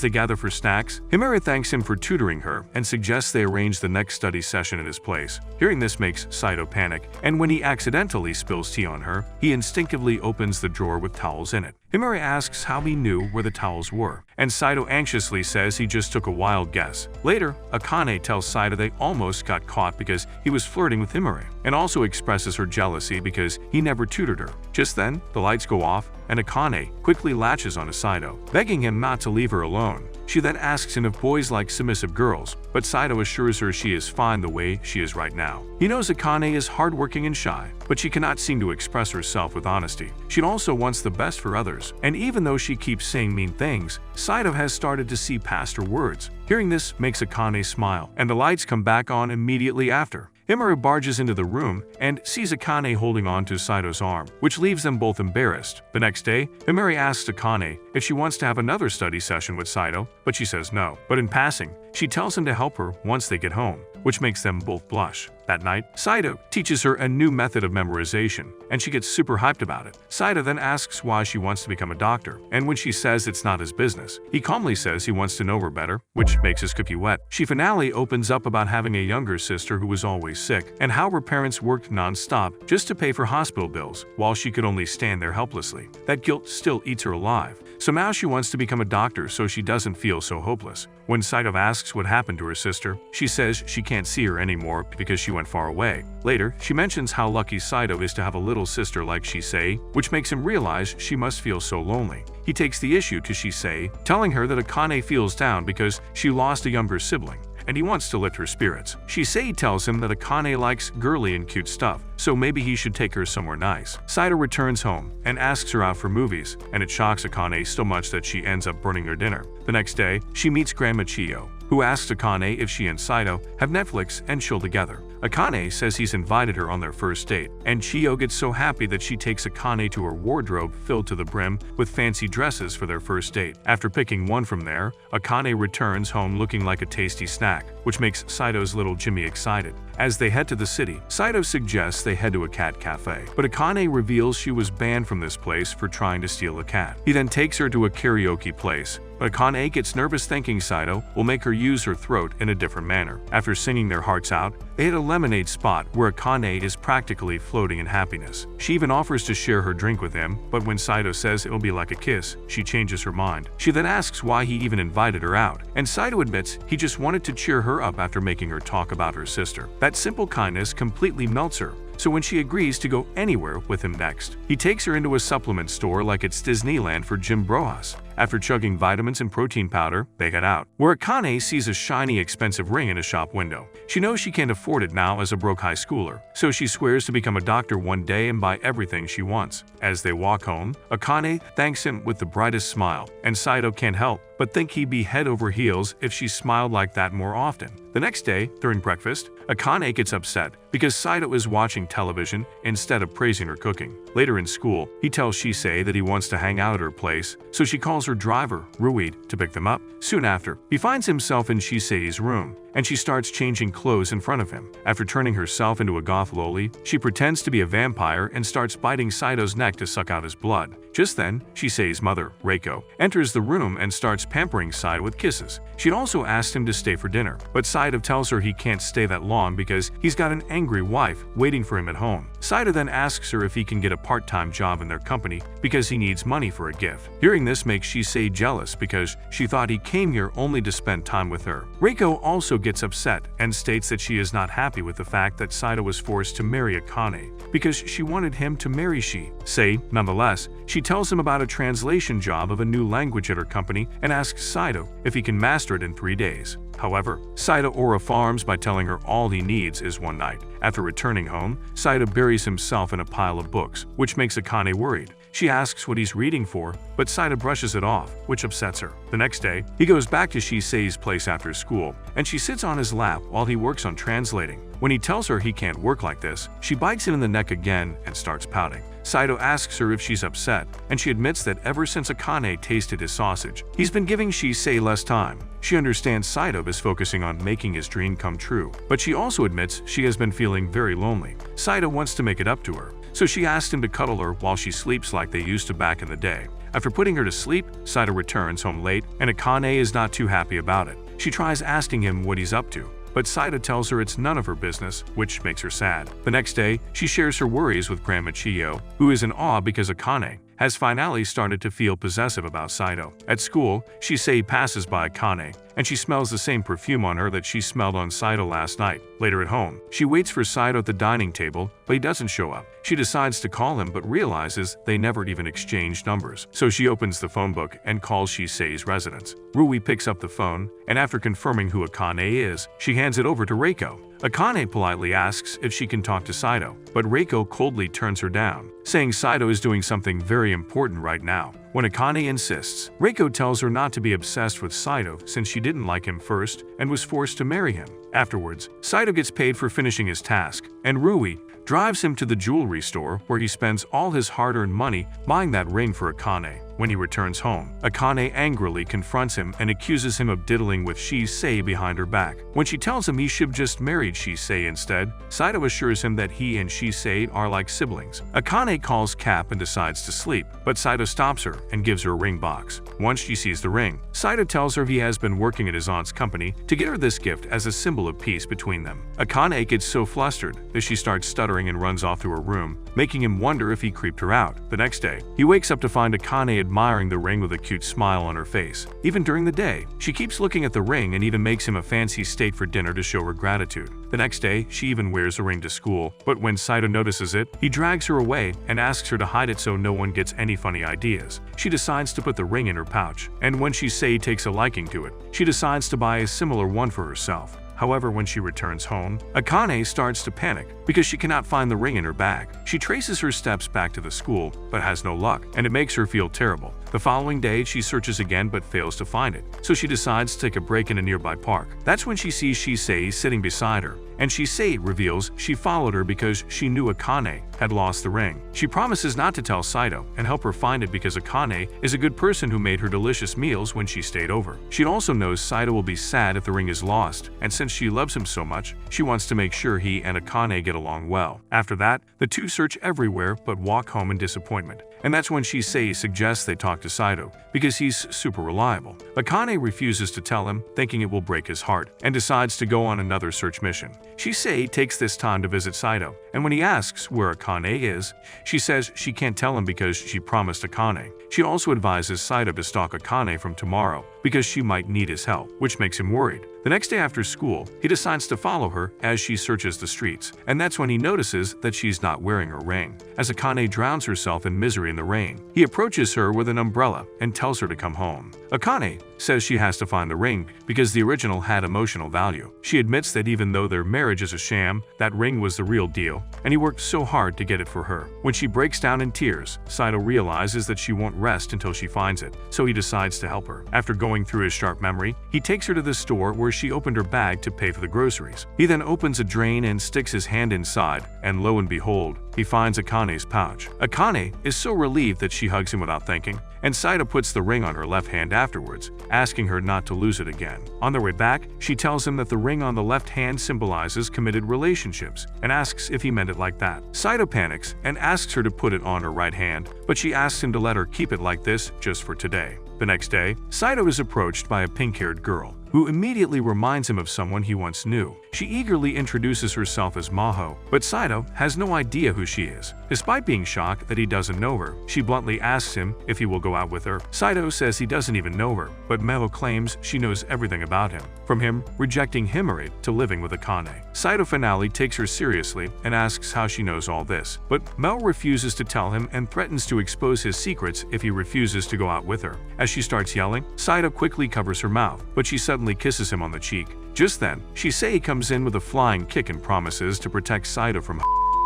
they gather for snacks, Himari thanks him for tutoring her and suggests they arrange the next study session at his place. Hearing this makes Sido panic, and when he accidentally spills tea on her, he instinctively opens the drawer with towels in it. Himari asks how he knew where the towels were, and Sido anxiously says he just took a wild guess. Later, Akane tells Sido they almost got caught because he was flirting with Himari, and also expresses her jealousy because he never tutored her. Just then, the lights go off, and Akane quickly latches onto Sido, begging him not to leave her alone. She then asks him if boys like submissive girls, but Sido assures her she is fine the way she is right now. He knows Akane is hardworking and shy, but she cannot seem to express herself with honesty. She also wants the best for others, and even though she keeps saying mean things, Sido has started to see past her words. Hearing this makes Akane smile, and the lights come back on immediately after. Himari barges into the room and sees Akane holding on to Sido's arm, which leaves them both embarrassed. The next day, Himari asks Akane if she wants to have another study session with Sido, but she says no. But in passing, she tells him to help her once they get home, which makes them both blush. That night, Sido teaches her a new method of memorization, and she gets super hyped about it. Sido then asks why she wants to become a doctor, and when she says it's not his business, he calmly says he wants to know her better, which makes his cookie wet. She finally opens up about having a younger sister who was always sick, and how her parents worked non-stop just to pay for hospital bills, while she could only stand there helplessly. That guilt still eats her alive. So now she wants to become a doctor so she doesn't feel so hopeless. When Sido asks what happened to her sister, she says she can't see her anymore because she went far away. Later, she mentions how lucky Sido is to have a little sister like Shisei, which makes him realize she must feel so lonely. He takes the issue to Shisei, telling her that Akane feels down because she lost a younger sibling, and he wants to lift her spirits. Shisei tells him that Akane likes girly and cute stuff, so maybe he should take her somewhere nice. Sido returns home and asks her out for movies, and it shocks Akane so much that she ends up burning her dinner. The next day, she meets Grandma Chiyo, who asks Akane if she and Sido have Netflix and chill together. Akane says he's invited her on their first date, and Chiyo gets so happy that she takes Akane to her wardrobe filled to the brim with fancy dresses for their first date. After picking one from there, Akane returns home looking like a tasty snack, which makes Sido's little Jimmy excited. As they head to the city, Sido suggests they head to a cat cafe, but Akane reveals she was banned from this place for trying to steal a cat. He then takes her to a karaoke place, but Akane gets nervous thinking Sido will make her use her throat in a different manner. After singing their hearts out, they hit a lemonade spot where Akane is practically floating in happiness. She even offers to share her drink with him, but when Sido says it'll be like a kiss, she changes her mind. She then asks why he even invited her out, and Sido admits he just wanted to cheer her up after making her talk about her sister. That simple kindness completely melts her. So when she agrees to go anywhere with him next, he takes her into a supplement store like it's Disneyland for Jim Brojas. After chugging vitamins and protein powder, they head out, where Akane sees a shiny, expensive ring in a shop window. She knows she can't afford it now as a broke high schooler, so she swears to become a doctor one day and buy everything she wants. As they walk home, Akane thanks him with the brightest smile, and Sido can't help but think he'd be head over heels if she smiled like that more often. The next day, during breakfast, Akane gets upset because Sido is watching television instead of praising her cooking. Later in school, he tells Shisei that he wants to hang out at her place, so she calls her driver, Ruid, to pick them up. Soon after, he finds himself in Shisei's room, and she starts changing clothes in front of him. After turning herself into a goth loli, she pretends to be a vampire and starts biting Sido's neck to suck out his blood. Just then, Shisei's mother, Reiko, enters the room and starts pampering Sido with kisses. She'd also asked him to stay for dinner, but Sido tells her he can't stay that long because he's got an angry wife waiting for him at home. Sido then asks her if he can get a part-time job in their company because he needs money for a gift. Hearing this makes Shisei jealous because she thought he came here only to spend time with her. Reiko also gets upset and states that she is not happy with the fact that Sido was forced to marry Akane because she wanted him to marry Shisei. Nonetheless, she tells him about a translation job of a new language at her company and asks Sido if he can master it in 3 days. However, Sido aura farms by telling her all he needs is one night. After returning home, Sido buries himself in a pile of books, which makes Akane worried. She asks what he's reading for, but Sido brushes it off, which upsets her. The next day, he goes back to Shisei's place after school, and she sits on his lap while he works on translating. When he tells her he can't work like this, she bites him in the neck again and starts pouting. Sido asks her if she's upset, and she admits that ever since Akane tasted his sausage, he's been giving Shisei less time. She understands Sido is focusing on making his dream come true, but she also admits she has been feeling very lonely. Sido wants to make it up to her, so she asks him to cuddle her while she sleeps like they used to back in the day. After putting her to sleep, Sido returns home late, and Akane is not too happy about it. She tries asking him what he's up to, but Sido tells her it's none of her business, which makes her sad. The next day, she shares her worries with Grandma Chiyo, who is in awe because Akane has finally started to feel possessive about Sido. At school, Shisei passes by Akane, and she smells the same perfume on her that she smelled on Sido last night. Later at home, she waits for Sido at the dining table, but he doesn't show up. She decides to call him but realizes they never even exchanged numbers. So she opens the phone book and calls Shisei's residence. Rui picks up the phone, and after confirming who Akane is, she hands it over to Reiko. Akane politely asks if she can talk to Sido, but Reiko coldly turns her down, saying Sido is doing something very important right now. When Akane insists, Reiko tells her not to be obsessed with Sido since she didn't like him first and was forced to marry him. Afterwards, Sido gets paid for finishing his task, and Rui drives him to the jewelry store where he spends all his hard-earned money buying that ring for Akane. When he returns home, Akane angrily confronts him and accuses him of diddling with Shisei behind her back. When she tells him he should just married Shisei instead, Sido assures him that he and Shisei are like siblings. Akane calls Cap and decides to sleep, but Sido stops her and gives her a ring box. Once she sees the ring, Sido tells her he has been working at his aunt's company to get her this gift as a symbol of peace between them. Akane gets so flustered that she starts stuttering and runs off to her room, making him wonder if he creeped her out. The next day, he wakes up to find Akane admiring the ring with a cute smile on her face. Even during the day, she keeps looking at the ring and even makes him a fancy steak for dinner to show her gratitude. The next day, she even wears the ring to school, but when Sido notices it, he drags her away and asks her to hide it so no one gets any funny ideas. She decides to put the ring in her pouch, and when Shisei takes a liking to it, she decides to buy a similar one for herself. However, when she returns home, Akane starts to panic because she cannot find the ring in her bag. She traces her steps back to the school, but has no luck, and it makes her feel terrible. The following day, she searches again but fails to find it, so she decides to take a break in a nearby park. That's when she sees Shisei sitting beside her, and Shisei reveals she followed her because she knew Akane had lost the ring. She promises not to tell Sido and help her find it because Akane is a good person who made her delicious meals when she stayed over. She also knows Sido will be sad if the ring is lost, and since she loves him so much, she wants to make sure he and Akane get along well. After that, the two search everywhere but walk home in disappointment. And that's when Shisei suggests they talk to Sido, because he's super reliable. Akane refuses to tell him, thinking it will break his heart, and decides to go on another search mission. Shisei takes this time to visit Sido, and when he asks where Akane is, she says she can't tell him because she promised Akane. She also advises Sido to stalk Akane from tomorrow, because she might need his help, which makes him worried. The next day after school, he decides to follow her as she searches the streets, and that's when he notices that she's not wearing her ring. As Akane drowns herself in misery in the rain, he approaches her with an umbrella and tells her to come home. Akane says she has to find the ring because the original had emotional value. She admits that even though their marriage is a sham, that ring was the real deal, and he worked so hard to get it for her. When she breaks down in tears, Sido realizes that she won't rest until she finds it, so he decides to help her. After going through his sharp memory, he takes her to the store where she opened her bag to pay for the groceries. He then opens a drain and sticks his hand inside, and lo and behold, he finds Akane's pouch. Akane is so relieved that she hugs him without thinking, and Sido puts the ring on her left hand afterwards, asking her not to lose it again. On their way back, she tells him that the ring on the left hand symbolizes committed relationships, and asks if he meant it like that. Sido panics and asks her to put it on her right hand, but she asks him to let her keep it like this just for today. The next day, Sido is approached by a pink-haired girl, who immediately reminds him of someone he once knew. She eagerly introduces herself as Maho, but Sido has no idea who she is. Despite being shocked that he doesn't know her, she bluntly asks him if he will go out with her. Sido says he doesn't even know her, but Maho claims she knows everything about him, from him rejecting Himari to living with Akane. Sido finally takes her seriously and asks how she knows all this, but Mel refuses to tell him and threatens to expose his secrets if he refuses to go out with her. As she starts yelling, Sido quickly covers her mouth, but she suddenly kisses him on the cheek. Just then, Shisei comes in with a flying kick and promises to protect Sido from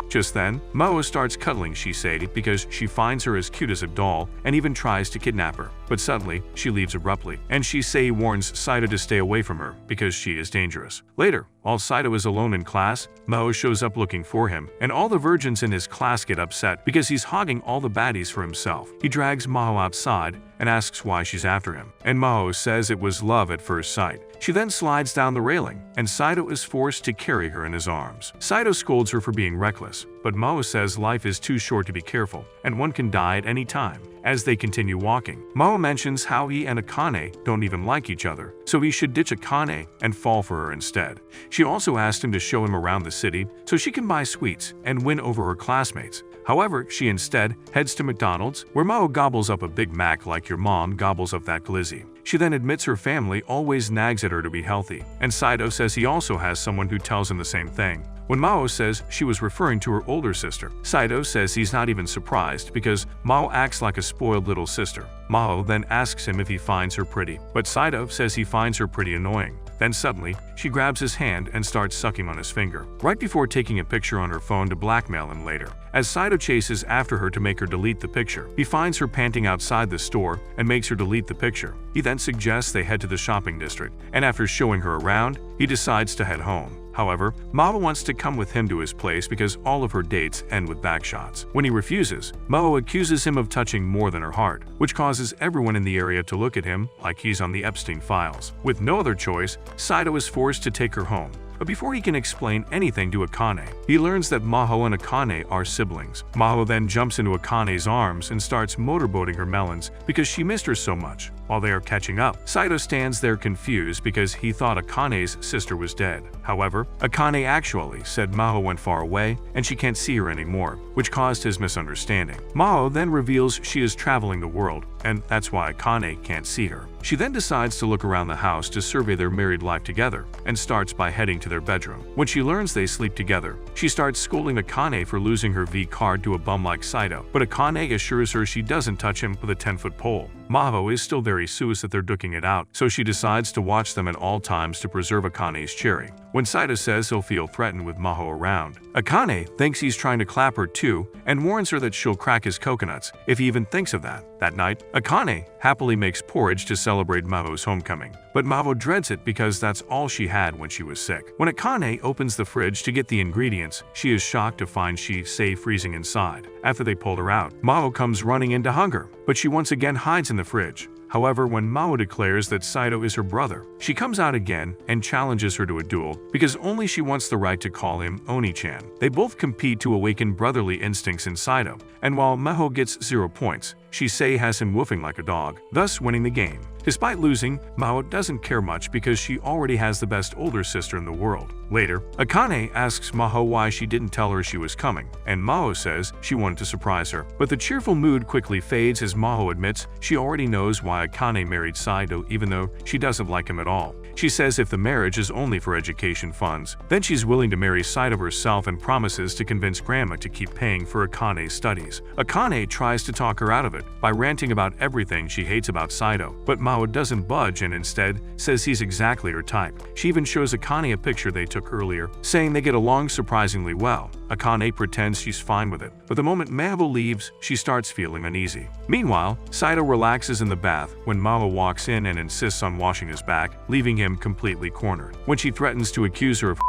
Just then, Maho starts cuddling Shisei because she finds her as cute as a doll and even tries to kidnap her. But suddenly, she leaves abruptly, and Shisei warns Sido to stay away from her because she is dangerous. Later, while Sido is alone in class, Maho shows up looking for him, and all the virgins in his class get upset because he's hogging all the baddies for himself. He drags Maho outside and asks why she's after him, and Maho says it was love at first sight. She then slides down the railing, and Sido is forced to carry her in his arms. Sido scolds her for being reckless, but Maho says life is too short to be careful, and one can die at any time. As they continue walking, Maho mentions how he and Akane don't even like each other, so he should ditch Akane and fall for her instead. She also asked him to show him around the city so she can buy sweets and win over her classmates. However, she instead heads to McDonald's, where Maho gobbles up a Big Mac like your mom gobbles up that glizzy. She then admits her family always nags at her to be healthy, and Sido says he also has someone who tells him the same thing. When Maho says she was referring to her older sister, Sido says he's not even surprised because Maho acts like a spoiled little sister. Maho then asks him if he finds her pretty, but Sido says he finds her pretty annoying. Then suddenly, she grabs his hand and starts sucking on his finger, right before taking a picture on her phone to blackmail him later. As Sido chases after her to make her delete the picture, he finds her panting outside the store and makes her delete the picture. He then suggests they head to the shopping district, and after showing her around, he decides to head home. However, Maho wants to come with him to his place because all of her dates end with backshots. When he refuses, Maho accuses him of touching more than her heart, which causes everyone in the area to look at him like he's on the Epstein files. With no other choice, Sido is forced to take her home. But before he can explain anything to Akane, he learns that Maho and Akane are siblings. Maho then jumps into Akane's arms and starts motorboating her melons because she missed her so much. While they are catching up, Sido stands there confused because he thought Akane's sister was dead. However, Akane actually said Maho went far away and she can't see her anymore, which caused his misunderstanding. Maho then reveals she is traveling the world, and that's why Akane can't see her. She then decides to look around the house to survey their married life together, and starts by heading to their bedroom. When she learns they sleep together, she starts scolding Akane for losing her V card to a bum like Sido, but Akane assures her she doesn't touch him with a 10-foot pole. Maho is still very sus that they're duking it out, so she decides to watch them at all times to preserve Akane's cherry. When Sido says he'll feel threatened with Maho around, Akane thinks he's trying to clap her too and warns her that she'll crack his coconuts if he even thinks of that. That night, Akane happily makes porridge to celebrate Maho's homecoming, but Maho dreads it because that's all she had when she was sick. When Akane opens the fridge to get the ingredients, she is shocked to find Shisei freezing inside. After they pulled her out, Maho comes running in to hug her, but she once again hides in the fridge. However, when Maho declares that Sido is her brother, she comes out again and challenges her to a duel because only she wants the right to call him Oni-chan. They both compete to awaken brotherly instincts in Sido, and while Maho gets 0 points, Shisei has him woofing like a dog, thus winning the game. Despite losing, Maho doesn't care much because she already has the best older sister in the world. Later, Akane asks Maho why she didn't tell her she was coming, and Maho says she wanted to surprise her. But the cheerful mood quickly fades as Maho admits she already knows why Akane married Sido even though she doesn't like him at all. She says if the marriage is only for education funds, then she's willing to marry Sido herself and promises to convince Grandma to keep paying for Akane's studies. Akane tries to talk her out of it by ranting about everything she hates about Sido, but Maho doesn't budge and instead says he's exactly her type. She even shows Akane a picture they took earlier, saying they get along surprisingly well. Akane pretends she's fine with it, but the moment Maho leaves, she starts feeling uneasy. Meanwhile, Sido relaxes in the bath when Maho walks in and insists on washing his back, leaving him completely cornered. When she threatens to accuse her of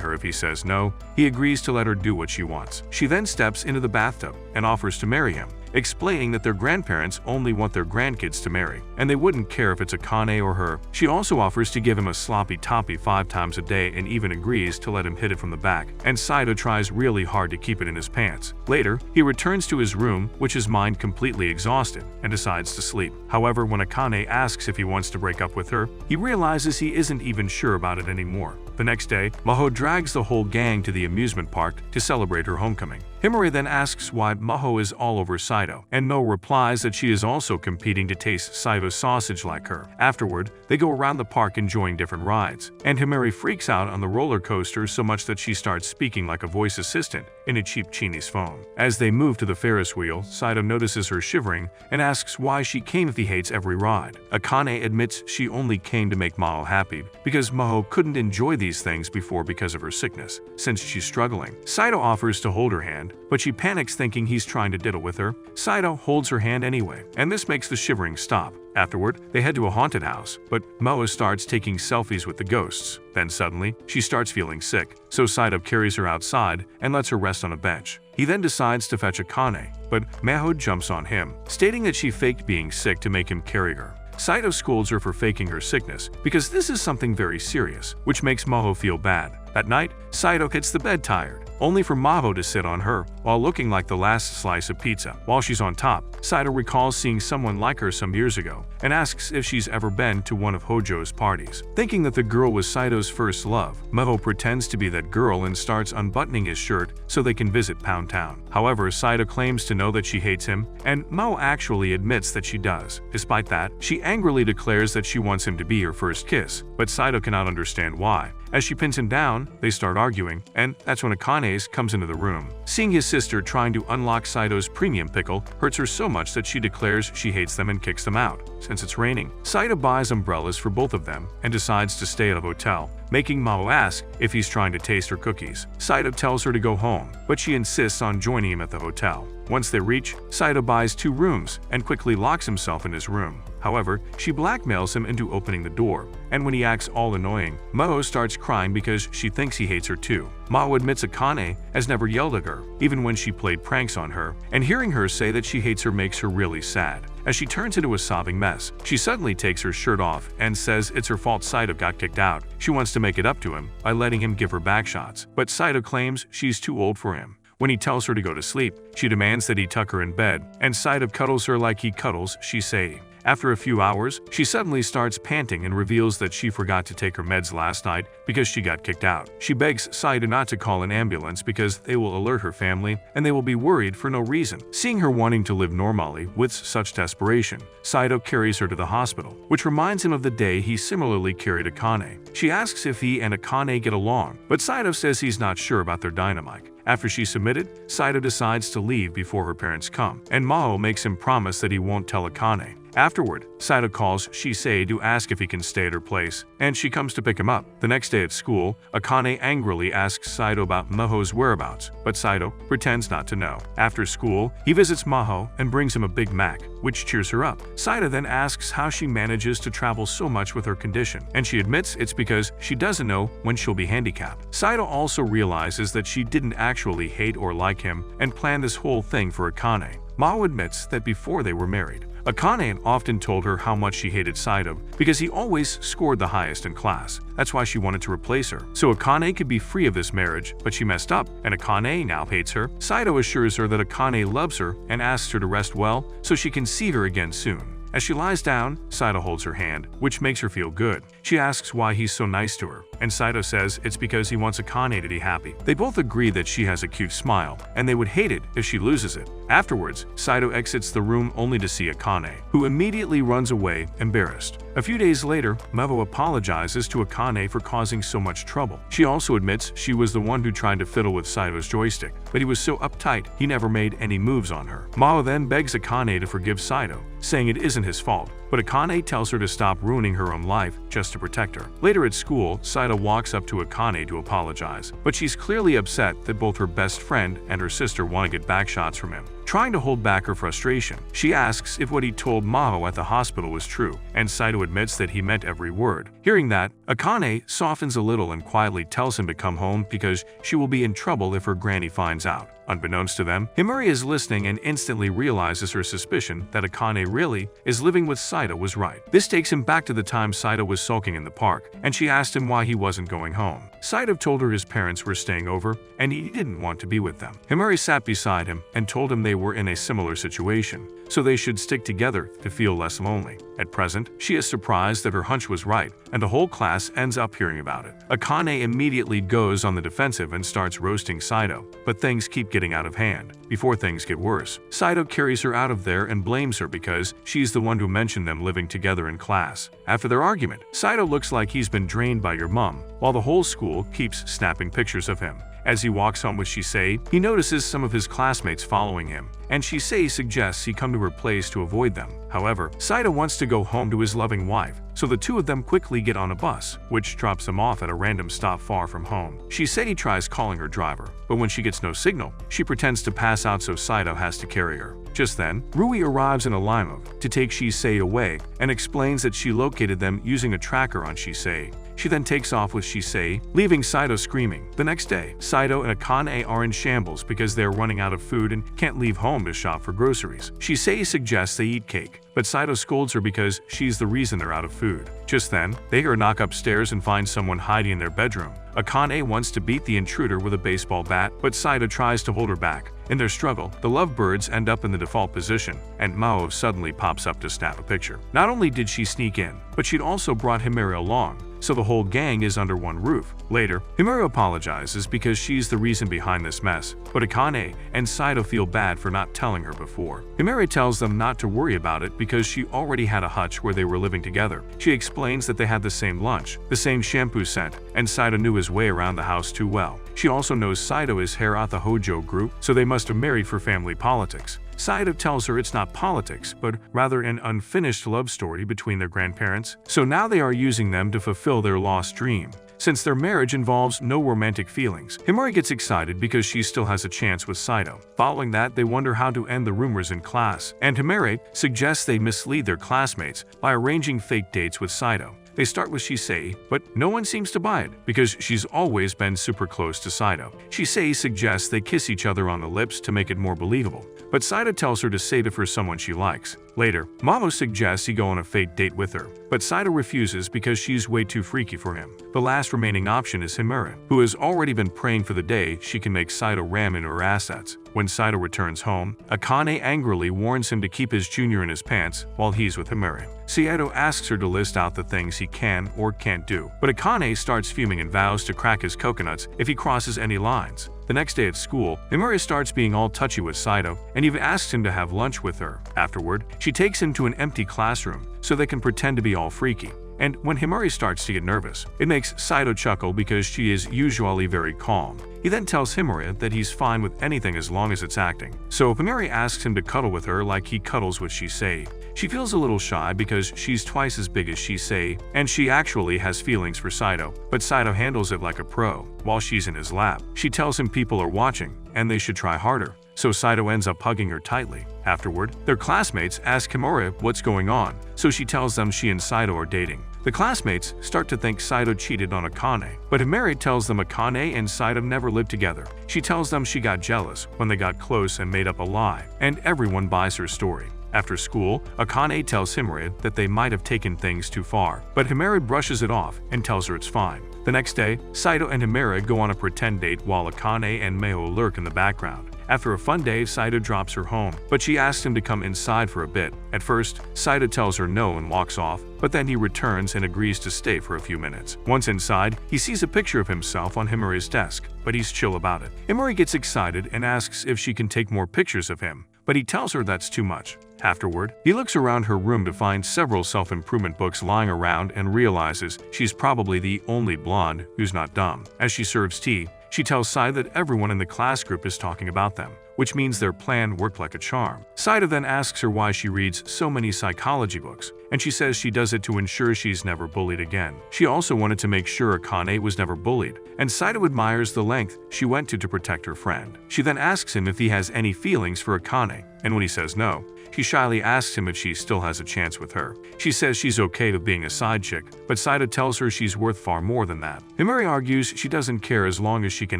her if he says no, he agrees to let her do what she wants. She then steps into the bathtub and offers to marry him. explaining that their grandparents only want their grandkids to marry, and they wouldn't care if it's Akane or her. She also offers to give him a sloppy toppy 5 times a day and even agrees to let him hit it from the back, and Sido tries really hard to keep it in his pants. Later, he returns to his room, which is mind completely exhausted, and decides to sleep. However, when Akane asks if he wants to break up with her, he realizes he isn't even sure about it anymore. The next day, Maho drags the whole gang to the amusement park to celebrate her homecoming. Himari then asks why Maho is all over Sido, and Mo replies that she is also competing to taste Sido's sausage like her. Afterward, they go around the park enjoying different rides, and Himari freaks out on the roller coaster so much that she starts speaking like a voice assistant in a cheap Chinese phone. As they move to the Ferris wheel, Sido notices her shivering and asks why she came if he hates every ride. Akane admits she only came to make Maho happy because Maho couldn't enjoy these things before because of her sickness, since she's struggling. Sido offers to hold her hand, but she panics thinking he's trying to diddle with her. Sido holds her hand anyway, and this makes the shivering stop. Afterward, they head to a haunted house, but Maho starts taking selfies with the ghosts. Then suddenly, she starts feeling sick, so Sido carries her outside and lets her rest on a bench. He then decides to fetch Akane, but Maho jumps on him, stating that she faked being sick to make him carry her. Sido scolds her for faking her sickness because this is something very serious, which makes Maho feel bad. That night, Sido hits the bed tired, only for Maho to sit on her while looking like the last slice of pizza. While she's on top, Sido recalls seeing someone like her some years ago and asks if she's ever been to one of Hojo's parties. Thinking that the girl was Sido's first love, Maho pretends to be that girl and starts unbuttoning his shirt so they can visit Pound Town. However, Sido claims to know that she hates him, and Maho actually admits that she does. Despite that, she angrily declares that she wants him to be her first kiss, but Sido cannot understand why. As she pins him down, they start arguing, and that's when Akane comes into the room. Seeing his sister trying to unlock Sido's premium pickle hurts her so much that she declares she hates them and kicks them out. Since it's raining, Sido buys umbrellas for both of them and decides to stay at a hotel, making Maho ask if he's trying to taste her cookies. Sido tells her to go home, but she insists on joining him at the hotel. Once they reach, Sido buys 2 rooms and quickly locks himself in his room. However, she blackmails him into opening the door, and when he acts all annoying, Maho starts crying because she thinks he hates her too. Maho admits Akane has never yelled at her, even when she played pranks on her, and hearing her say that she hates her makes her really sad. As she turns into a sobbing mess, she suddenly takes her shirt off and says it's her fault Sido got kicked out. She wants to make it up to him by letting him give her backshots, but Sido claims she's too old for him. When he tells her to go to sleep, she demands that he tuck her in bed, and Sido cuddles her like he cuddles Shisei. After a few hours, she suddenly starts panting and reveals that she forgot to take her meds last night because she got kicked out. She begs Sido not to call an ambulance because they will alert her family and they will be worried for no reason. Seeing her wanting to live normally with such desperation, Sido carries her to the hospital, which reminds him of the day he similarly carried Akane. She asks if he and Akane get along, but Sido says he's not sure about their dynamic. After she's submitted, Sido decides to leave before her parents come, and Maho makes him promise that he won't tell Akane. Afterward, Sido calls Shisei to ask if he can stay at her place, and she comes to pick him up. The next day at school, Akane angrily asks Sido about Maho's whereabouts, but Sido pretends not to know. After school, he visits Maho and brings him a Big Mac, which cheers her up. Sido then asks how she manages to travel so much with her condition, and she admits it's because she doesn't know when she'll be handicapped. Sido also realizes that she didn't actually hate or like him and planned this whole thing for Akane. Maho admits that before they were married, Akane often told her how much she hated Sido because he always scored the highest in class. That's why she wanted to replace her, so Akane could be free of this marriage, but she messed up, and Akane now hates her. Sido assures her that Akane loves her and asks her to rest well so she can see her again soon. As she lies down, Sido holds her hand, which makes her feel good. She asks why he's so nice to her, and Sido says it's because he wants Akane to be happy. They both agree that she has a cute smile, and they would hate it if she loses it. Afterwards, Sido exits the room only to see Akane, who immediately runs away, embarrassed. A few days later, Maho apologizes to Akane for causing so much trouble. She also admits she was the one who tried to fiddle with Sido's joystick, but he was so uptight he never made any moves on her. Maho then begs Akane to forgive Sido, saying it isn't his fault, but Akane tells her to stop ruining her own life just to protect her. Later at school, Sido walks up to Akane to apologize, but she's clearly upset that both her best friend and her sister want to get backshots from him. Trying to hold back her frustration, she asks if what he told Maho at the hospital was true, and Sido admits that he meant every word. Hearing that, Akane softens a little and quietly tells him to come home because she will be in trouble if her granny finds out. Unbeknownst to them, Himari is listening and instantly realizes her suspicion that Akane really is living with Sido was right. This takes him back to the time Sido was sulking in the park, and she asked him why he wasn't going home. Sido told her his parents were staying over, and he didn't want to be with them. Himari sat beside him and told him they were in a similar situation, so they should stick together to feel less lonely. At present, she is surprised that her hunch was right, and the whole class ends up hearing about it. Akane immediately goes on the defensive and starts roasting Sido, but things keep getting out of hand. Before things get worse, Sido carries her out of there and blames her because she's the one who mentioned them living together in class. After their argument, Sido looks like he's been drained by your mom, while the whole school keeps snapping pictures of him. As he walks home with Shisei, he notices some of his classmates following him, and Shisei suggests he come to her place to avoid them. However, Sido wants to go home to his loving wife, so the two of them quickly get on a bus, which drops them off at a random stop far from home. Shisei tries calling her driver, but when she gets no signal, she pretends to pass out so Sido has to carry her. Just then, Rui arrives in a limo to take Shisei away and explains that she located them using a tracker on Shisei. She then takes off with Shisei, leaving Sido screaming. The next day, Sido and Akane are in shambles because they are running out of food and can't leave home to shop for groceries. Shisei suggests they eat cake, but Sido scolds her because she's the reason they're out of food. Just then, they hear a knock upstairs and find someone hiding in their bedroom. Akane wants to beat the intruder with a baseball bat, but Sido tries to hold her back. In their struggle, the lovebirds end up in the default position, and Maho suddenly pops up to snap a picture. Not only did she sneak in, but she'd also brought Himari along, so the whole gang is under one roof. Later, Himari apologizes because she's the reason behind this mess, but Akane and Sido feel bad for not telling her before. Himari tells them not to worry about it because she already had a hutch where they were living together. She explains that they had the same lunch, the same shampoo scent, and Sido knew his way around the house too well. She also knows Sido is hair at the Hojo group, so they must have married for family politics. Sido tells her it's not politics, but rather an unfinished love story between their grandparents, so now they are using them to fulfill their lost dream. Since their marriage involves no romantic feelings, Himari gets excited because she still has a chance with Sido. Following that, they wonder how to end the rumors in class, and Himari suggests they mislead their classmates by arranging fake dates with Sido. They start with Shisei, but no one seems to buy it because she's always been super close to Sido. Shisei suggests they kiss each other on the lips to make it more believable, but Sido tells her to save it for someone she likes. Later, Maho suggests he go on a fake date with her, but Sido refuses because she's way too freaky for him. The last remaining option is Himari, who has already been praying for the day she can make Sido ram into her assets. When Sido returns home, Akane angrily warns him to keep his junior in his pants while he's with Himari. Sido asks her to list out the things he can or can't do, but Akane starts fuming and vows to crack his coconuts if he crosses any lines. The next day at school, Himari starts being all touchy with Sido and even asks him to have lunch with her. Afterward, she takes him to an empty classroom so they can pretend to be all freaky. And when Himari starts to get nervous, it makes Sido chuckle because she is usually very calm. He then tells Himari that he's fine with anything as long as it's acting. So Himari asks him to cuddle with her like he cuddles with Shisei. She feels a little shy because she's twice as big as Shisei, and she actually has feelings for Sido, but Sido handles it like a pro. While she's in his lap, she tells him people are watching, and they should try harder. So Sido ends up hugging her tightly. Afterward, their classmates ask Himari what's going on, so she tells them she and Sido are dating. The classmates start to think Sido cheated on Akane, but Himari tells them Akane and Sido never lived together. She tells them she got jealous when they got close and made up a lie, and everyone buys her story. After school, Akane tells Himari that they might have taken things too far, but Himari brushes it off and tells her it's fine. The next day, Sido and Himari go on a pretend date while Akane and Maho lurk in the background. After a fun day, Sido drops her home, but she asks him to come inside for a bit. At first, Sido tells her no and walks off, but then he returns and agrees to stay for a few minutes. Once inside, he sees a picture of himself on Himari's desk, but he's chill about it. Himari gets excited and asks if she can take more pictures of him, but he tells her that's too much. Afterward, he looks around her room to find several self-improvement books lying around and realizes she's probably the only blonde who's not dumb. As she serves tea, she tells Sai that everyone in the class group is talking about them. which means their plan worked like a charm. Sido then asks her why she reads so many psychology books, and she says she does it to ensure she's never bullied again. She also wanted to make sure Akane was never bullied, and Sido admires the length she went to protect her friend. She then asks him if he has any feelings for Akane, and when he says no, she shyly asks him if she still has a chance with her. She says she's okay with being a side chick, but Sido tells her she's worth far more than that. Himari argues she doesn't care as long as she can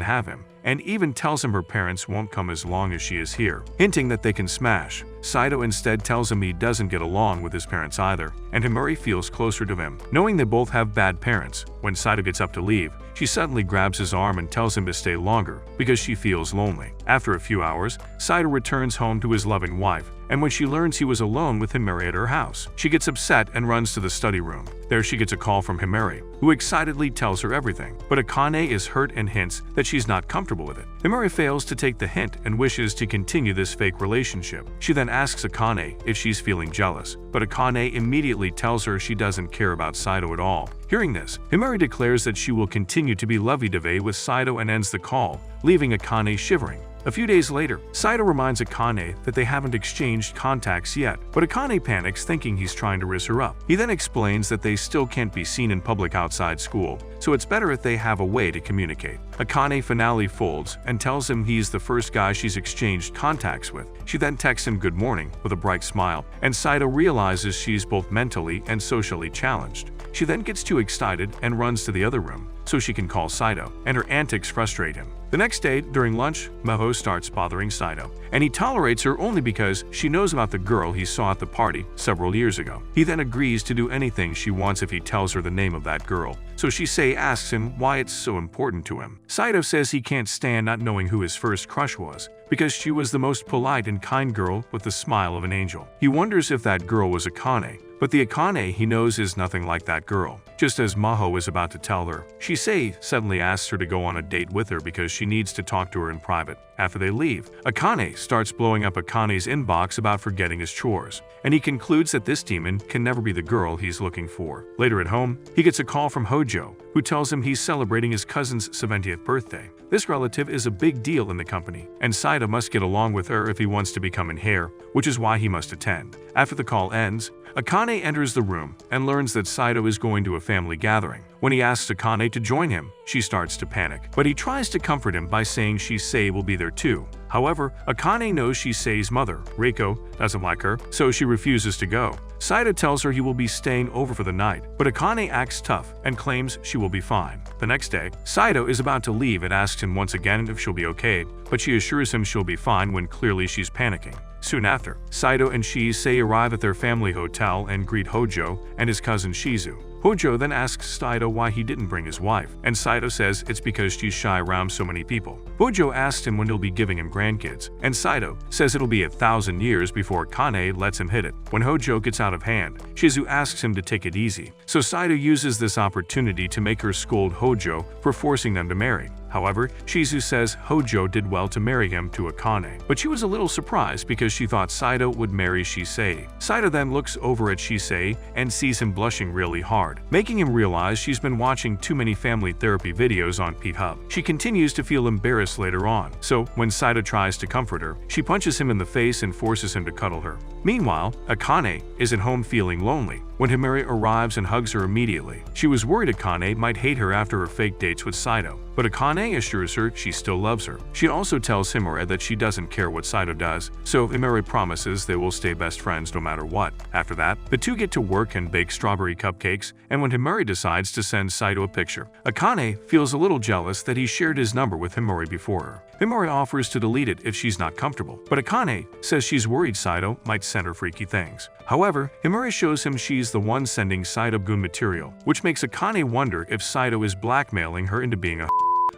have him, and even tells him her parents won't come as long as she is here, hinting that they can smash. Sido instead tells him he doesn't get along with his parents either, and Himari feels closer to him, knowing they both have bad parents. When Sido gets up to leave, she suddenly grabs his arm and tells him to stay longer because she feels lonely. After a few hours, Sido returns home to his loving wife, and when she learns he was alone with Himari at her house, she gets upset and runs to the study room. There she gets a call from Himari, who excitedly tells her everything, but Akane is hurt and hints that she's not comfortable with it. Himari fails to take the hint and wishes to continue this fake relationship. She then asks Akane if she's feeling jealous, but Akane immediately tells her she doesn't care about Sido at all. Hearing this, Himari declares that she will continue to be lovey-dovey with Sido and ends the call, leaving Akane shivering. A few days later, Sido reminds Akane that they haven't exchanged contacts yet, but Akane panics thinking he's trying to rizz her up. He then explains that they still can't be seen in public outside school, so it's better if they have a way to communicate. Akane finally folds and tells him he's the first guy she's exchanged contacts with. She then texts him good morning with a bright smile, and Sido realizes she's both mentally and socially challenged. She then gets too excited and runs to the other room so she can call Sido, and her antics frustrate him. The next day, during lunch, Maho starts bothering Sido, and he tolerates her only because she knows about the girl he saw at the party several years ago. He then agrees to do anything she wants if he tells her the name of that girl, so Shisei asks him why it's so important to him. Sido says he can't stand not knowing who his first crush was, because she was the most polite and kind girl with the smile of an angel. He wonders if that girl was Akane, but the Akane he knows is nothing like that girl. Just as Maho is about to tell her, Shisei suddenly asks her to go on a date with her because she needs to talk to her in private. After they leave, Akane starts blowing up Akane's inbox about forgetting his chores, and he concludes that this demon can never be the girl he's looking for. Later at home, he gets a call from Hojo, who tells him he's celebrating his cousin's 70th birthday. This relative is a big deal in the company, and Sido must get along with her if he wants to become an heir, which is why he must attend. After the call ends, Akane enters the room and learns that Sido is going to a family gathering. When he asks Akane to join him, she starts to panic, but he tries to comfort him by saying Shisei will be there too. However, Akane knows Shisei's mother, Reiko, doesn't like her, so she refuses to go. Sido tells her he will be staying over for the night, but Akane acts tough and claims she will be fine. The next day, Sido is about to leave and asks him once again if she'll be okay, but she assures him she'll be fine when clearly she's panicking. Soon after, Sido and Shisei arrive at their family hotel and greet Hojo and his cousin Shizu. Hojo then asks Sido why he didn't bring his wife, and Sido says it's because she's shy around so many people. Hojo asks him when he'll be giving him grandkids, and Sido says it'll be 1,000 years before Akane lets him hit it. When Hojo gets out of hand, Shizu asks him to take it easy, so Sido uses this opportunity to make her scold Hojo for forcing them to marry. However, Shizu says Hojo did well to marry him to Akane, but she was a little surprised because she thought Sido would marry Shisei. Sido then looks over at Shisei and sees him blushing really hard, making him realize she's been watching too many family therapy videos on P-Hub. She continues to feel embarrassed later on, so when Sido tries to comfort her, she punches him in the face and forces him to cuddle her. Meanwhile, Akane is at home feeling lonely when Himari arrives and hugs her immediately. She was worried Akane might hate her after her fake dates with Sido, but Akane assures her she still loves her. She also tells Himari that she doesn't care what Sido does, so Himari promises they will stay best friends no matter what. After that, the two get to work and bake strawberry cupcakes, and when Himari decides to send Sido a picture, Akane feels a little jealous that he shared his number with Himari before her. Himari offers to delete it if she's not comfortable, but Akane says she's worried Sido might send her freaky things. However, Himari shows him she's the one sending Sido goon material, which makes Akane wonder if Sido is blackmailing her into being a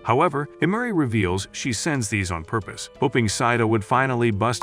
However, Himari reveals she sends these on purpose, hoping Sido would finally bust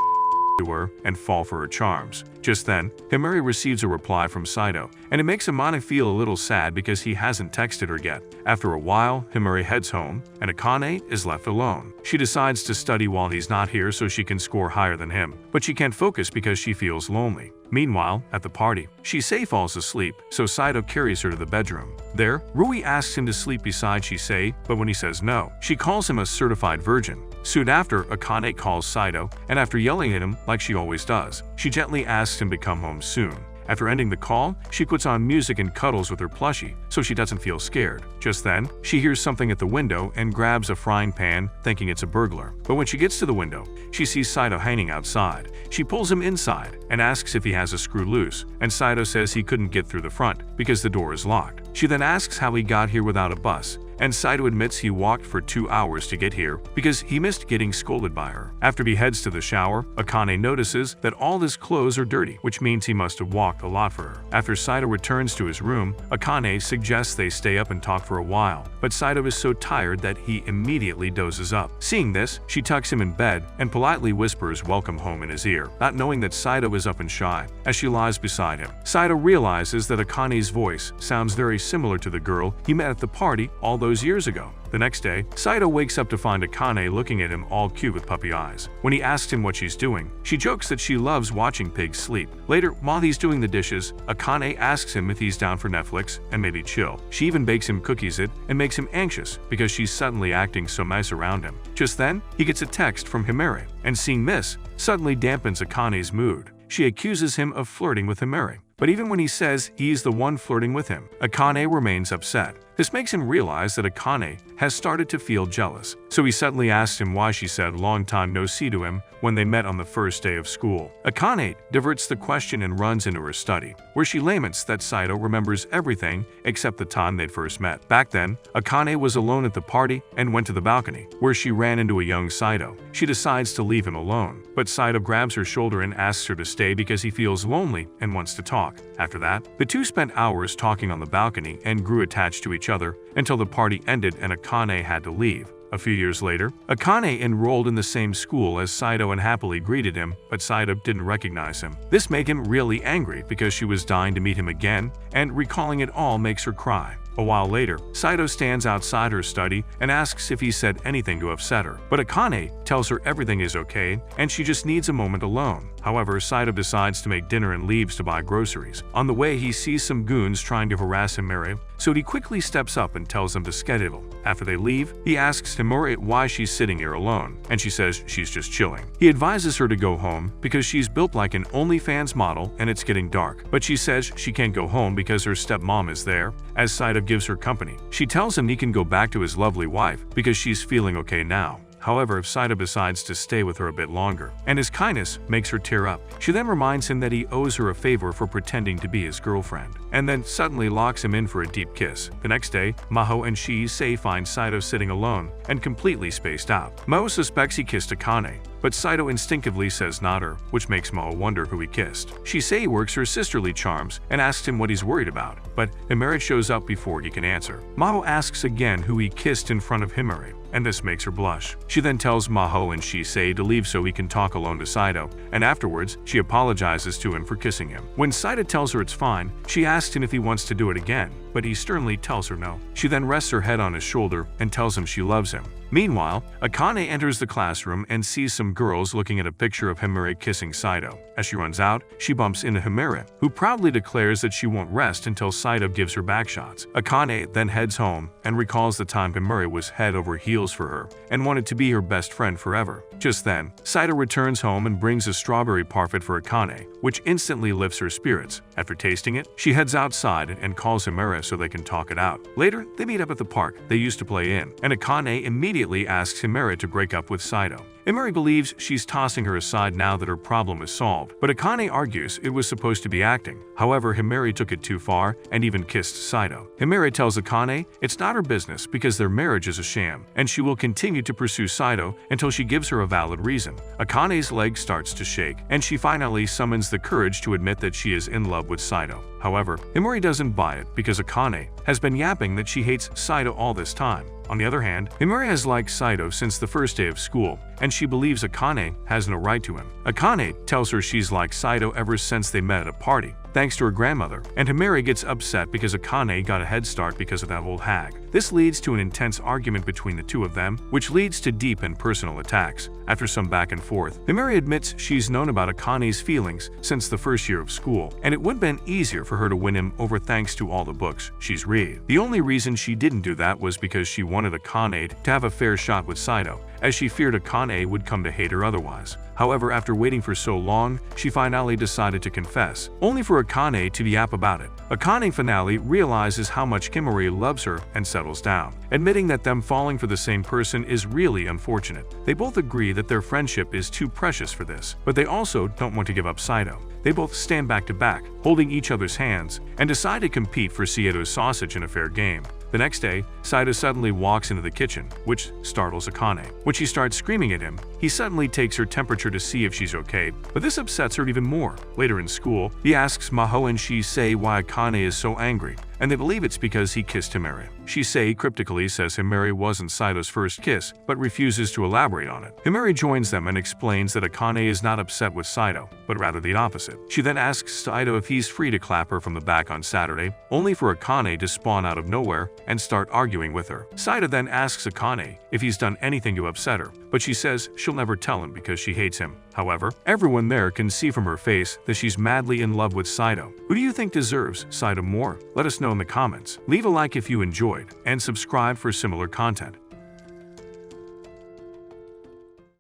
to her and fall for her charms. Just then, Himari receives a reply from Sido, and it makes Amane feel a little sad because he hasn't texted her yet. After a while, Himari heads home, and Akane is left alone. She decides to study while he's not here so she can score higher than him, but she can't focus because she feels lonely. Meanwhile, at the party, Shisei falls asleep, so Sido carries her to the bedroom. There, Rui asks him to sleep beside Shisei, but when he says no, she calls him a certified virgin. Soon after, Akane calls Sido, and after yelling at him like she always does, she gently asks him to come home soon. After ending the call, she puts on music and cuddles with her plushie, so she doesn't feel scared. Just then, she hears something at the window and grabs a frying pan, thinking it's a burglar. But when she gets to the window, she sees Sido hanging outside. She pulls him inside and asks if he has a screw loose, and Sido says he couldn't get through the front because the door is locked. She then asks how he got here without a bus, and Sido admits he walked for 2 hours to get here because he missed getting scolded by her. After he heads to the shower, Akane notices that all his clothes are dirty, which means he must have walked a lot for her. After Sido returns to his room, Akane suggests they stay up and talk for a while, but Sido is so tired that he immediately dozes up. Seeing this, she tucks him in bed and politely whispers welcome home in his ear, not knowing that Sido is up and shy. As she lies beside him, Sido realizes that Akane's voice sounds very similar to the girl he met at the party all those years ago. The next day, Sido wakes up to find Akane looking at him all cute with puppy eyes. When he asks him what she's doing, she jokes that she loves watching pigs sleep. Later, while he's doing the dishes, Akane asks him if he's down for Netflix and maybe chill. She even bakes him cookies and makes him anxious because she's suddenly acting so nice around him. Just then, he gets a text from Himari, and seeing this suddenly dampens Akane's mood. She accuses him of flirting with Himari. But even when he says he's the one flirting with him, Akane remains upset. This makes him realize that Akane has started to feel jealous, so he suddenly asks him why she said long time no see to him when they met on the first day of school. Akane diverts the question and runs into her study, where she laments that Sido remembers everything except the time they'd first met. Back then, Akane was alone at the party and went to the balcony, where she ran into a young Sido. She decides to leave him alone, but Sido grabs her shoulder and asks her to stay because he feels lonely and wants to talk. After that, the two spent hours talking on the balcony and grew attached to each other until the party ended and Akane had to leave. A few years later, Akane enrolled in the same school as Sido and happily greeted him, but Sido didn't recognize him. This made him really angry because she was dying to meet him again, and recalling it all makes her cry. A while later, Sido stands outside her study and asks if he said anything to upset her, but Akane tells her everything is okay and she just needs a moment alone. However, Sido decides to make dinner and leaves to buy groceries. On the way, he sees some goons trying to harass Himari, so he quickly steps up and tells them to skedaddle. After they leave, he asks Himari why she's sitting here alone, and she says she's just chilling. He advises her to go home because she's built like an OnlyFans model and it's getting dark, but she says she can't go home because her stepmom is there, as Sido gives her company. She tells him he can go back to his lovely wife because she's feeling okay now. However, Sido decides to stay with her a bit longer, and his kindness makes her tear up. She then reminds him that he owes her a favor for pretending to be his girlfriend, and then suddenly locks him in for a deep kiss. The next day, Maho and Shisei find Sido sitting alone and completely spaced out. Maho suspects he kissed Akane, but Sido instinctively says not her, which makes Maho wonder who he kissed. Shisei works her sisterly charms and asks him what he's worried about, but Himari shows up before he can answer. Maho asks again who he kissed in front of Himari, and this makes her blush. She then tells Maho and Shisei to leave so he can talk alone to Sido, and afterwards, she apologizes to him for kissing him. When Sido tells her it's fine, she asks him if he wants to do it again, but he sternly tells her no. She then rests her head on his shoulder and tells him she loves him. Meanwhile, Akane enters the classroom and sees some girls looking at a picture of Himari kissing Sido. As she runs out, she bumps into Himari, who proudly declares that she won't rest until Sido gives her back shots. Akane then heads home and recalls the time Himari was head over heels for her and wanted to be her best friend forever. Just then, Sido returns home and brings a strawberry parfait for Akane, which instantly lifts her spirits. After tasting it, she heads outside and calls Himari so they can talk it out. Later, they meet up at the park they used to play in, and Akane immediately asks Himari to break up with Sido. Himari believes she's tossing her aside now that her problem is solved, but Akane argues it was supposed to be acting. However, Himari took it too far and even kissed Sido. Himari tells Akane it's not her business because their marriage is a sham, and she will continue to pursue Sido until she gives her a valid reason. Akane's leg starts to shake, and she finally summons the courage to admit that she is in love with Sido. However, Himari doesn't buy it because Akane has been yapping that she hates Sido all this time. On the other hand, Himari has liked Sido since the first day of school, and she believes Akane has no right to him. Akane tells her she's liked Sido ever since they met at a party, thanks to her grandmother, and Himari gets upset because Akane got a head start because of that old hag. This leads to an intense argument between the two of them, which leads to deep and personal attacks. After some back and forth, Himari admits she's known about Akane's feelings since the first year of school, and it would have been easier for her to win him over thanks to all the books she's read. The only reason she didn't do that was because she wanted Akane to have a fair shot with Sido, as she feared Akane would come to hate her otherwise. However, after waiting for so long, she finally decided to confess, only for Akane to yap about it. Akane finally realizes how much Himari loves her and settles down, admitting that them falling for the same person is really unfortunate. They both agree that their friendship is too precious for this, but they also don't want to give up Sido. They both stand back to back, holding each other's hands, and decide to compete for Sido's sausage in a fair game. The next day, Sido suddenly walks into the kitchen, which startles Akane. When she starts screaming at him, he suddenly takes her temperature to see if she's okay, but this upsets her even more. Later in school, he asks Maho and she say why Akane is so angry, and they believe it's because he kissed Himari. She cryptically says Himari wasn't Sido's first kiss, but refuses to elaborate on it. Himari joins them and explains that Akane is not upset with Sido, but rather the opposite. She then asks Sido if he's free to clap her from the back on Saturday, only for Akane to spawn out of nowhere and start arguing with her. Sido then asks Akane if he's done anything to upset her, but she says she'll never tell him because she hates him. However, everyone there can see from her face that she's madly in love with Sido. Who do you think deserves Sido more? Let us know in the comments. Leave a like if you enjoyed, and subscribe for similar content.